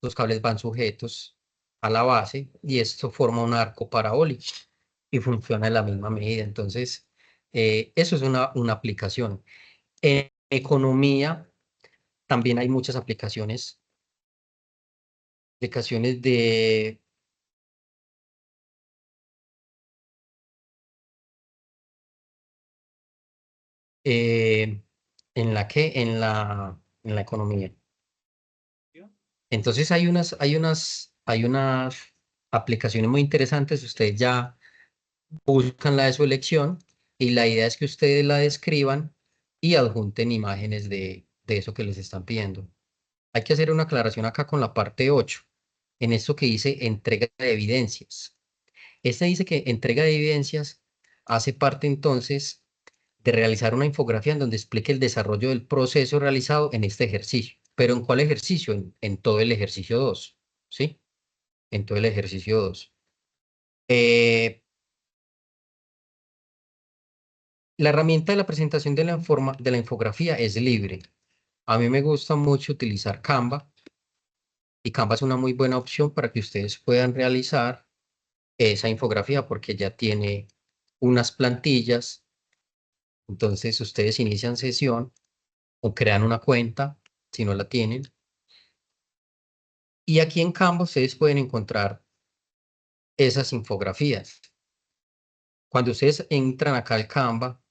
Los cables van sujetos a la base y esto forma un arco parabólico y funciona de la misma medida. Entonces, eso es una aplicación. En economía también hay muchas aplicaciones eh, ¿en la qué? En la economía. Entonces hay unas aplicaciones muy interesantes. Ustedes ya buscan la de su elección y la idea es que ustedes la describan y adjunten imágenes de eso que les están pidiendo. Hay que hacer una aclaración acá con la parte 8, en esto que dice entrega de evidencias. Este dice que entrega de evidencias hace parte entonces de realizar una infografía en donde explique el desarrollo del proceso realizado en este ejercicio. ¿Pero en cuál ejercicio? En todo el ejercicio 2, ¿sí? En todo el ejercicio 2. La herramienta de la presentación de la infografía es libre. A mí me gusta mucho utilizar Canva, y Canva es una muy buena opción para que ustedes puedan realizar esa infografía porque ya tiene unas plantillas. Entonces ustedes inician sesión o crean una cuenta si no la tienen. Y aquí en Canva ustedes pueden encontrar esas infografías. Cuando ustedes entran acá al Canva,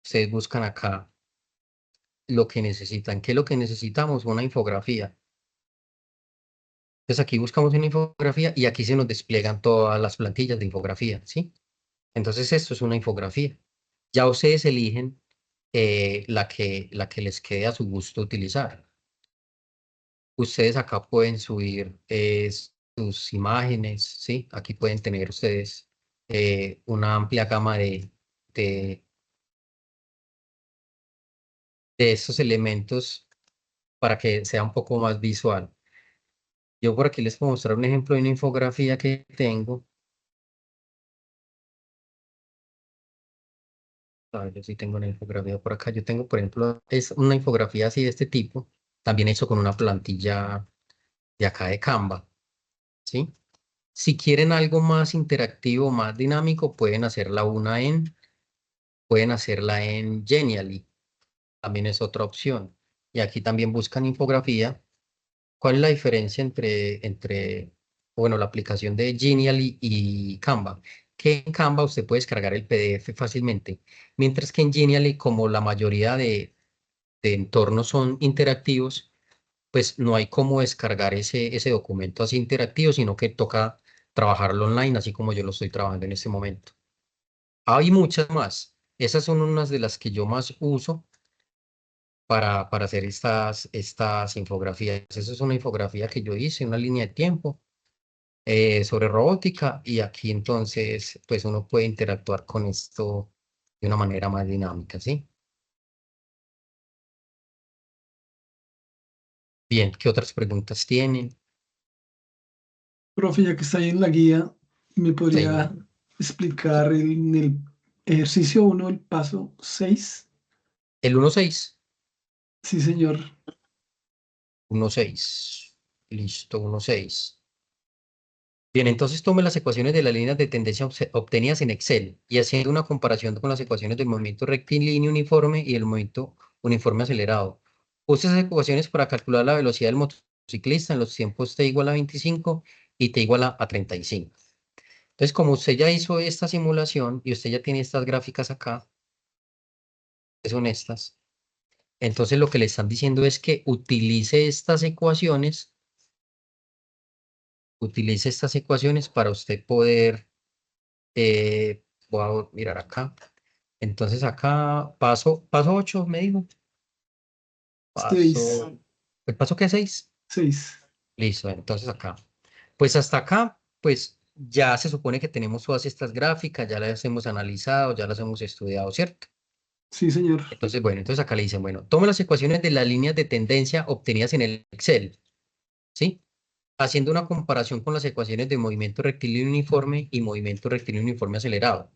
ustedes buscan acá lo que necesitan. ¿Qué es lo que necesitamos? Una infografía. Entonces aquí buscamos una infografía y aquí se nos despliegan todas las plantillas de infografía, ¿sí? Entonces esto es una infografía. Ya ustedes eligen la que les quede a su gusto utilizar. Ustedes acá pueden subir sus imágenes, ¿sí? Aquí pueden tener ustedes una amplia gama de, de estos elementos para que sea un poco más visual. Yo por aquí les puedo mostrar un ejemplo de una infografía que tengo. A ver, yo sí tengo una infografía por acá. Yo tengo, por ejemplo, es una infografía así de este tipo, también hecho con una plantilla de acá de Canva, ¿sí? Si quieren algo más interactivo, más dinámico, pueden hacerla en Genially, también es otra opción. Y aquí también buscan infografía. ¿Cuál es la diferencia bueno, la aplicación de Genially y Canva? Que en Canva usted puede descargar el PDF fácilmente, mientras que en Genially, como la mayoría de entornos son interactivos, pues no hay cómo descargar ese documento así interactivo, sino que toca trabajarlo online, así como yo lo estoy trabajando en este momento. Hay muchas más. Esas son unas de las que yo más uso para hacer estas infografías. Esa es una infografía que yo hice, una línea de tiempo sobre robótica, y aquí entonces pues uno puede interactuar con esto de una manera más dinámica, ¿sí? Bien, ¿qué otras preguntas tienen? Profe, ya que está ahí en la guía, ¿me Sí, podría explicar en el ejercicio 1 el paso 6? el 1.6. Sí, señor. 1.6. Listo, 1.6. Bien, entonces tome las ecuaciones de las líneas de tendencia obtenidas en Excel y haciendo una comparación con las ecuaciones del movimiento rectilíneo uniforme y el movimiento uniforme acelerado. Use esas ecuaciones para calcular la velocidad del motociclista en los tiempos t igual a 25 y t igual a 35. Entonces, como usted ya hizo esta simulación y usted ya tiene estas gráficas acá, que son estas, entonces lo que le están diciendo es que utilice estas ecuaciones para usted poder, voy a mirar acá. Entonces acá, paso 8 me dijo. 6. ¿El paso qué? 6. 6. Listo, entonces acá. Pues hasta acá, pues ya se supone que tenemos todas estas gráficas, ya las hemos analizado, ya las hemos estudiado, ¿cierto? Sí, señor. Entonces, bueno, entonces acá le dicen, bueno, tome las ecuaciones de las líneas de tendencia obtenidas en el Excel, ¿sí? Haciendo una comparación con las ecuaciones de movimiento rectilíneo uniforme y movimiento rectilíneo uniforme acelerado.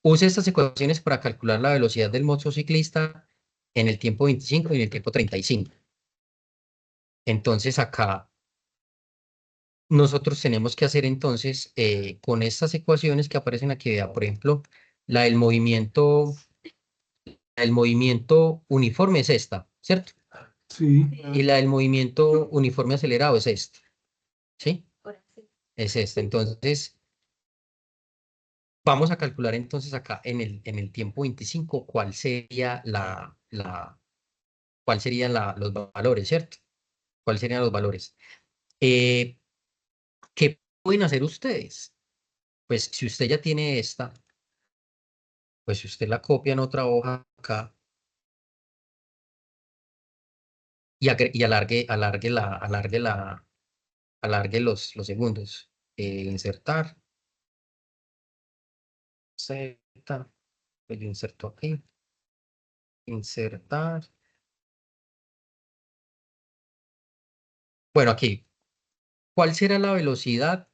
Use estas ecuaciones para calcular la velocidad del motociclista en el tiempo 25 y en el tiempo 35. Entonces acá nosotros tenemos que hacer entonces con estas ecuaciones que aparecen aquí, vea, por ejemplo, la del movimiento uniforme es esta, ¿cierto? Sí. Y la del movimiento uniforme acelerado es esta, ¿sí? Es esta. Entonces, vamos a calcular entonces acá en el tiempo 25 cuál serían los valores, ¿cierto? ¿Cuáles serían los valores? Eh, ¿Qué pueden hacer ustedes? Pues si usted ya tiene esta, pues si usted la copia en otra hoja acá y alargue los segundos. Insertar, Z, pues yo inserto aquí, insertar. Bueno, aquí, ¿cuál será la velocidad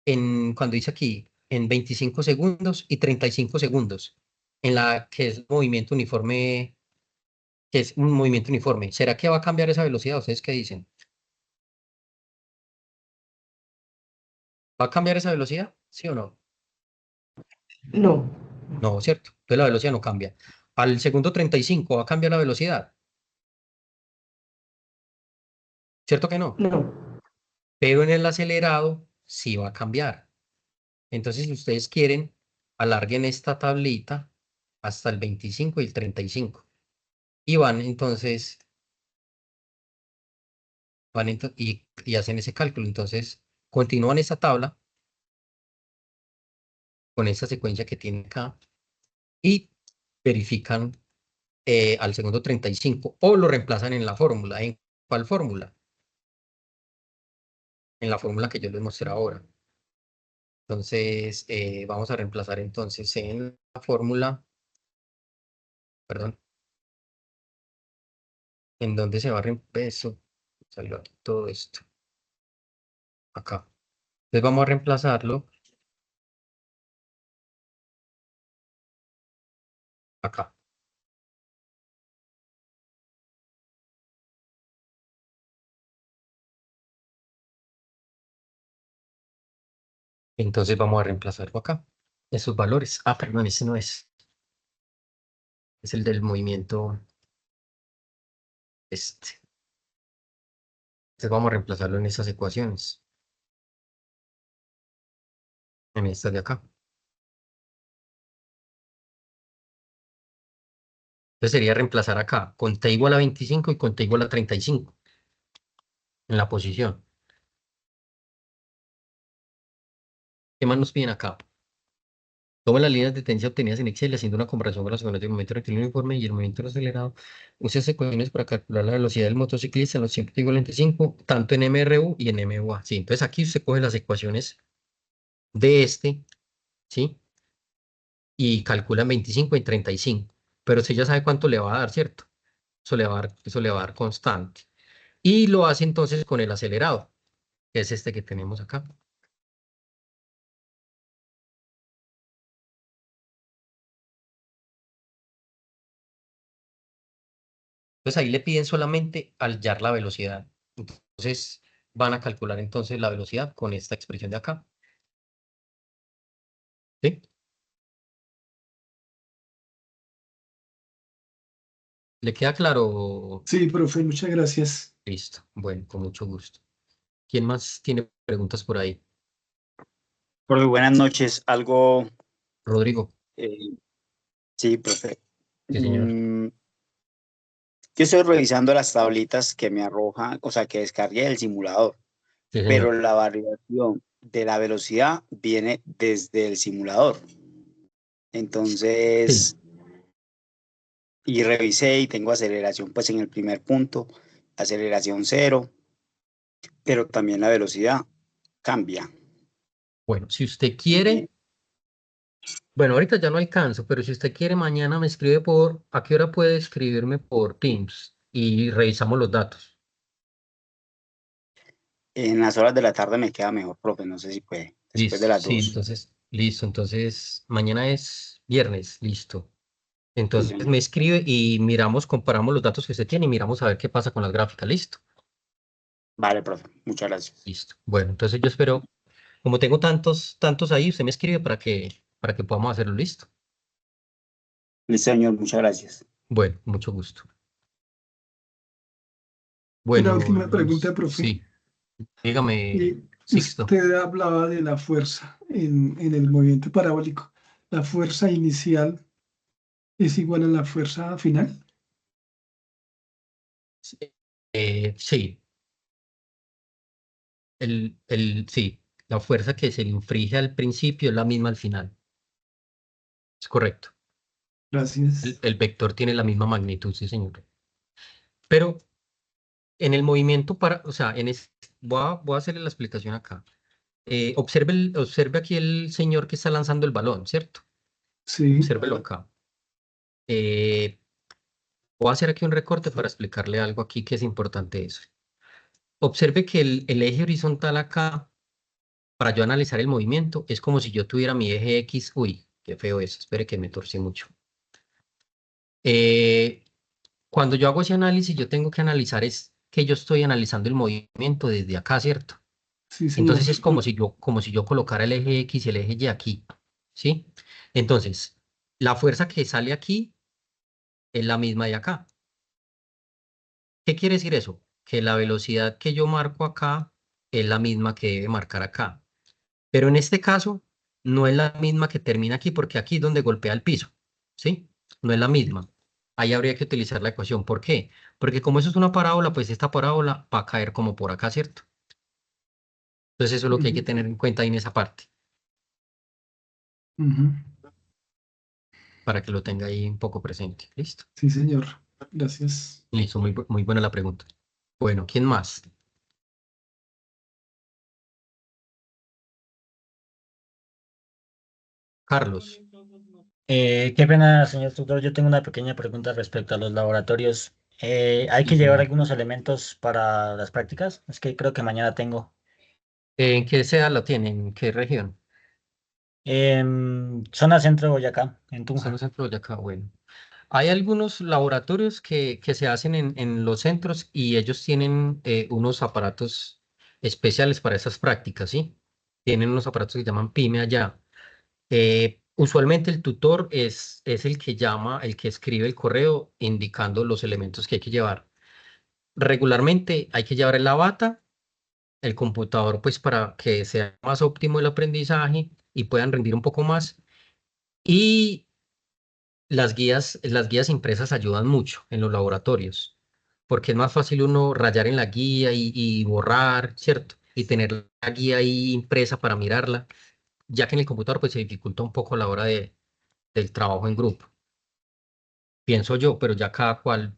cuando dice aquí, en 25 segundos y 35 segundos, en la que es movimiento uniforme, que es un movimiento uniforme? ¿Será que va a cambiar esa velocidad? ¿Ustedes qué dicen? ¿Va a cambiar esa velocidad? ¿Sí o no? No, No, ¿cierto? Entonces la velocidad no cambia. Al segundo 35 va a cambiar la velocidad. ¿Cierto que no? no. Pero en el acelerado sí va a cambiar. Entonces, si ustedes quieren, alarguen esta tablita hasta el 25 y el 35. Y van entonces, y hacen ese cálculo. Entonces, continúan esta tabla con esta secuencia que tiene acá y verifican al segundo 35 o lo reemplazan en la fórmula. ¿En cuál fórmula? En la fórmula que yo les mostré ahora. Entonces, vamos a reemplazar entonces en la fórmula, perdón, en donde se va a reemplazar, salió aquí todo esto, acá. Entonces vamos a reemplazarlo acá. Entonces vamos a reemplazarlo acá. Esos valores. Ah, perdón, ese no es. Es el del movimiento este. Entonces vamos a reemplazarlo en esas ecuaciones. En esta de acá. Entonces sería reemplazar acá con t igual a 25 y con t igual a 35 en la posición. ¿Qué más nos piden acá? Toma las líneas de tendencia obtenidas en Excel haciendo una comparación con las zonas de momento rectilíneo uniforme y el movimiento acelerado. Usa esas ecuaciones para calcular la velocidad del motociclista en los tiempos igual a 25, tanto en MRU y en MUA. Sí, entonces aquí usted coge las ecuaciones de este, ¿sí? Y calcula en 25 y 35. Pero usted ya sabe cuánto le va a dar, ¿cierto? Eso le va a dar constante. Y lo hace entonces con el acelerado, que es este que tenemos acá. Entonces ahí le piden solamente hallar la velocidad. Entonces van a calcular entonces la velocidad con esta expresión de acá. ¿Sí? ¿Le queda claro? Sí, profe, muchas gracias. Listo. Bueno, con mucho gusto. ¿Quién más tiene preguntas por ahí? Profe, buenas noches. Algo. Rodrigo. Sí, profe. Sí, señor. Yo estoy revisando las tablitas que me arroja, o sea, que descargué del simulador, Sí, pero señor. la variación de la velocidad viene desde el simulador. Entonces, y revisé y tengo aceleración pues en el primer punto, aceleración 0, pero también la velocidad cambia. Bueno, si usted quiere, bueno, ahorita ya no alcanzo, pero si usted quiere, mañana me escribe ¿a qué hora puede escribirme por Teams? Y revisamos los datos. En las horas de la tarde me queda mejor, profe, no sé si puede, después de Listo, las sí, 2. entonces, listo, entonces mañana es viernes, listo. Sí, Entonces señor. me escribe y miramos, comparamos los datos que usted tiene y miramos a ver qué pasa con las gráficas, listo. Vale, profe, muchas gracias. Listo. Bueno, entonces yo espero, como tengo tantos ahí, usted me escribe para que podamos hacerlo, listo. Listo, señor, muchas gracias. Bueno, mucho gusto. Una Bueno, última pregunta, profe. sí, dígame, Sixto. Usted hablaba de la fuerza en el movimiento parabólico. ¿La fuerza inicial es igual a la fuerza final? Sí, sí, la fuerza que se le inflige al principio es la misma al final. Es correcto. Gracias. El vector tiene la misma magnitud, sí, señor. Pero en el movimiento o sea, voy a hacerle la explicación acá. Observe aquí el señor que está lanzando el balón, ¿cierto? Sí. Obsérvelo acá. Voy a hacer aquí un recorte para explicarle algo aquí que es importante eso. Observe que el eje horizontal acá, para yo analizar el movimiento, es como si yo tuviera mi eje X. Uy, qué feo eso. Espere que me torcí mucho. Cuando yo hago ese análisis, yo tengo que analizar es que yo estoy analizando el movimiento desde acá, ¿cierto? Sí, señor. Entonces es como si yo colocara el eje X y el eje Y aquí, ¿sí? Entonces, la fuerza que sale aquí es la misma de acá. ¿Qué quiere decir eso? Que la velocidad que yo marco acá es la misma que debe marcar acá. Pero en este caso, no es la misma que termina aquí, porque aquí es donde golpea el piso, ¿sí? No es la misma. Ahí habría que utilizar la ecuación. ¿Por qué? Porque como eso es una parábola, pues esta parábola va a caer como por acá, ¿cierto? Entonces eso es lo que hay que tener en cuenta ahí en esa parte, para que lo tenga ahí un poco presente. ¿Listo? Sí, señor. Gracias. Listo, muy buena la pregunta. Bueno, ¿quién más? Carlos. Qué pena, señor tutor. Yo tengo una pequeña pregunta respecto a los laboratorios. ¿Hay Sí, que llevar señor. algunos elementos para las prácticas? Es que creo que mañana tengo. ¿En qué sea lo tienen? ¿En qué región? Zona centro de Boyacá, en Tunja. Zona centro de Boyacá, bueno. Hay algunos laboratorios que se hacen en los centros y ellos tienen unos aparatos especiales para esas prácticas, ¿sí? Tienen unos aparatos que llaman PYME allá. Usualmente el tutor es el que llama, el que escribe el correo indicando los elementos que hay que llevar. Regularmente hay que llevar la bata, el computador, pues para que sea más óptimo el aprendizaje y puedan rendir un poco más. Y las guías impresas ayudan mucho en los laboratorios, porque es más fácil uno rayar en la guía y borrar, ¿cierto? Y tener la guía ahí impresa para mirarla, ya que en el computador pues se dificulta un poco a la hora del trabajo en grupo. Pienso yo, pero ya cada cual,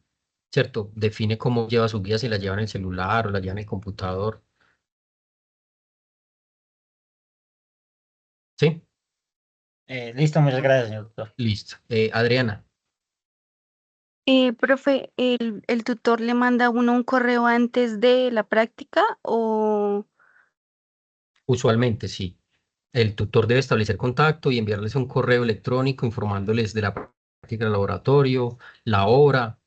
¿cierto? Define cómo lleva su guía, si la lleva en el celular o la lleva en el computador. ¿Sí? Listo, muchas gracias, señor doctor. Listo. Adriana, Profe, ¿el tutor le manda a uno un correo antes de la práctica o usualmente sí. El tutor debe establecer contacto y enviarles un correo electrónico informándoles de la práctica del laboratorio, la hora,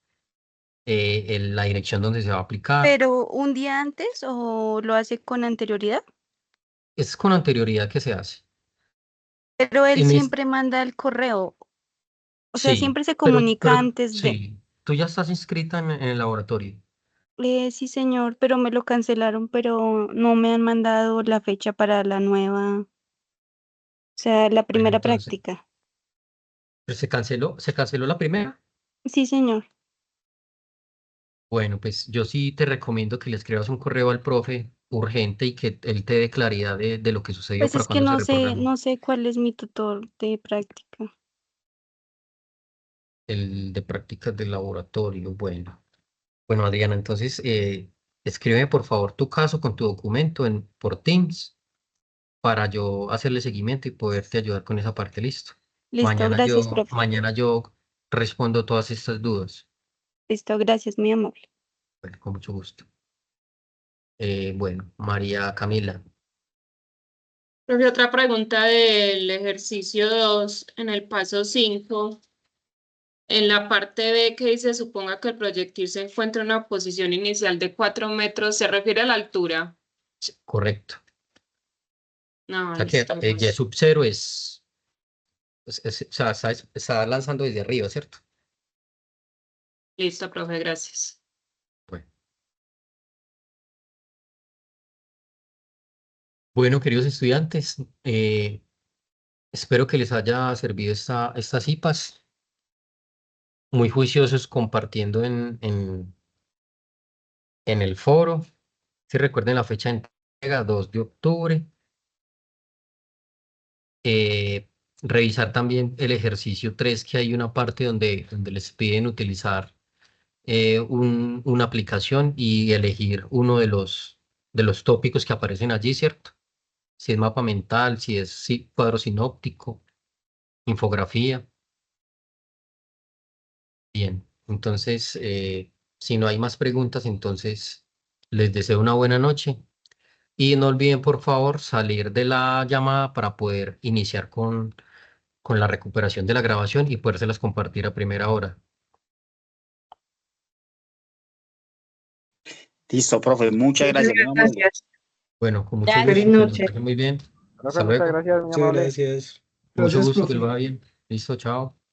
la dirección donde se va a aplicar. pero un día antes o lo hace con anterioridad? Es con anterioridad que se hace. Pero él En siempre manda el correo, o sea, sí, siempre se comunica antes de. sí, tú ya estás inscrita en el laboratorio. Sí, señor, pero me lo cancelaron, pero no me han mandado la fecha para la nueva, o sea, la Bueno, primera entonces, práctica. pero se canceló la primera. Sí, señor. Bueno, pues yo sí te recomiendo que le escribas un correo al profe urgente y que él te dé claridad de lo que sucedió Pues para es que cuando se no sé, reprograme. no sé cuál es mi tutor de práctica. El de prácticas del laboratorio. Bueno, Adriana, entonces escríbeme por favor tu caso con tu documento por Teams para yo hacerle seguimiento y poderte ayudar con esa parte. Listo. Listo, gracias, profe. Mañana yo respondo todas estas dudas. Listo, gracias, muy amable. Bueno, con mucho gusto. Bueno, María Camila. Profe, otra pregunta del ejercicio 2 en el paso 5. En la parte B que dice, suponga que el proyectil se encuentra en una posición inicial de 4 metros, ¿se refiere a la altura? Correcto. No, O sea que listo, Y gracias. sub 0 o sea, está lanzando desde arriba, ¿cierto? Listo, profe, gracias. Bueno, queridos estudiantes, espero que les haya servido estas IPAs. Muy juiciosos compartiendo en el foro. Si recuerden la fecha de entrega, 2 de octubre. Revisar también el ejercicio 3, que hay una parte donde les piden utilizar una aplicación y elegir uno de los tópicos que aparecen allí, ¿cierto? Si es mapa mental, si es cuadro sinóptico, infografía. Bien, entonces, si no hay más preguntas, entonces les deseo una buena noche y no olviden, por favor, salir de la llamada para poder iniciar con la recuperación de la grabación y podérselas compartir a primera hora. Listo, profe, muchas gracias. Muy amable. Gracias. Bueno, con mucho Gracias. gusto, Feliz que los noche. vaya muy bien. Profe, Hasta muchas luego. gracias, muy Muchas amable. gracias. Con mucho Gracias, gusto, que les profe. vaya bien. Listo, chao.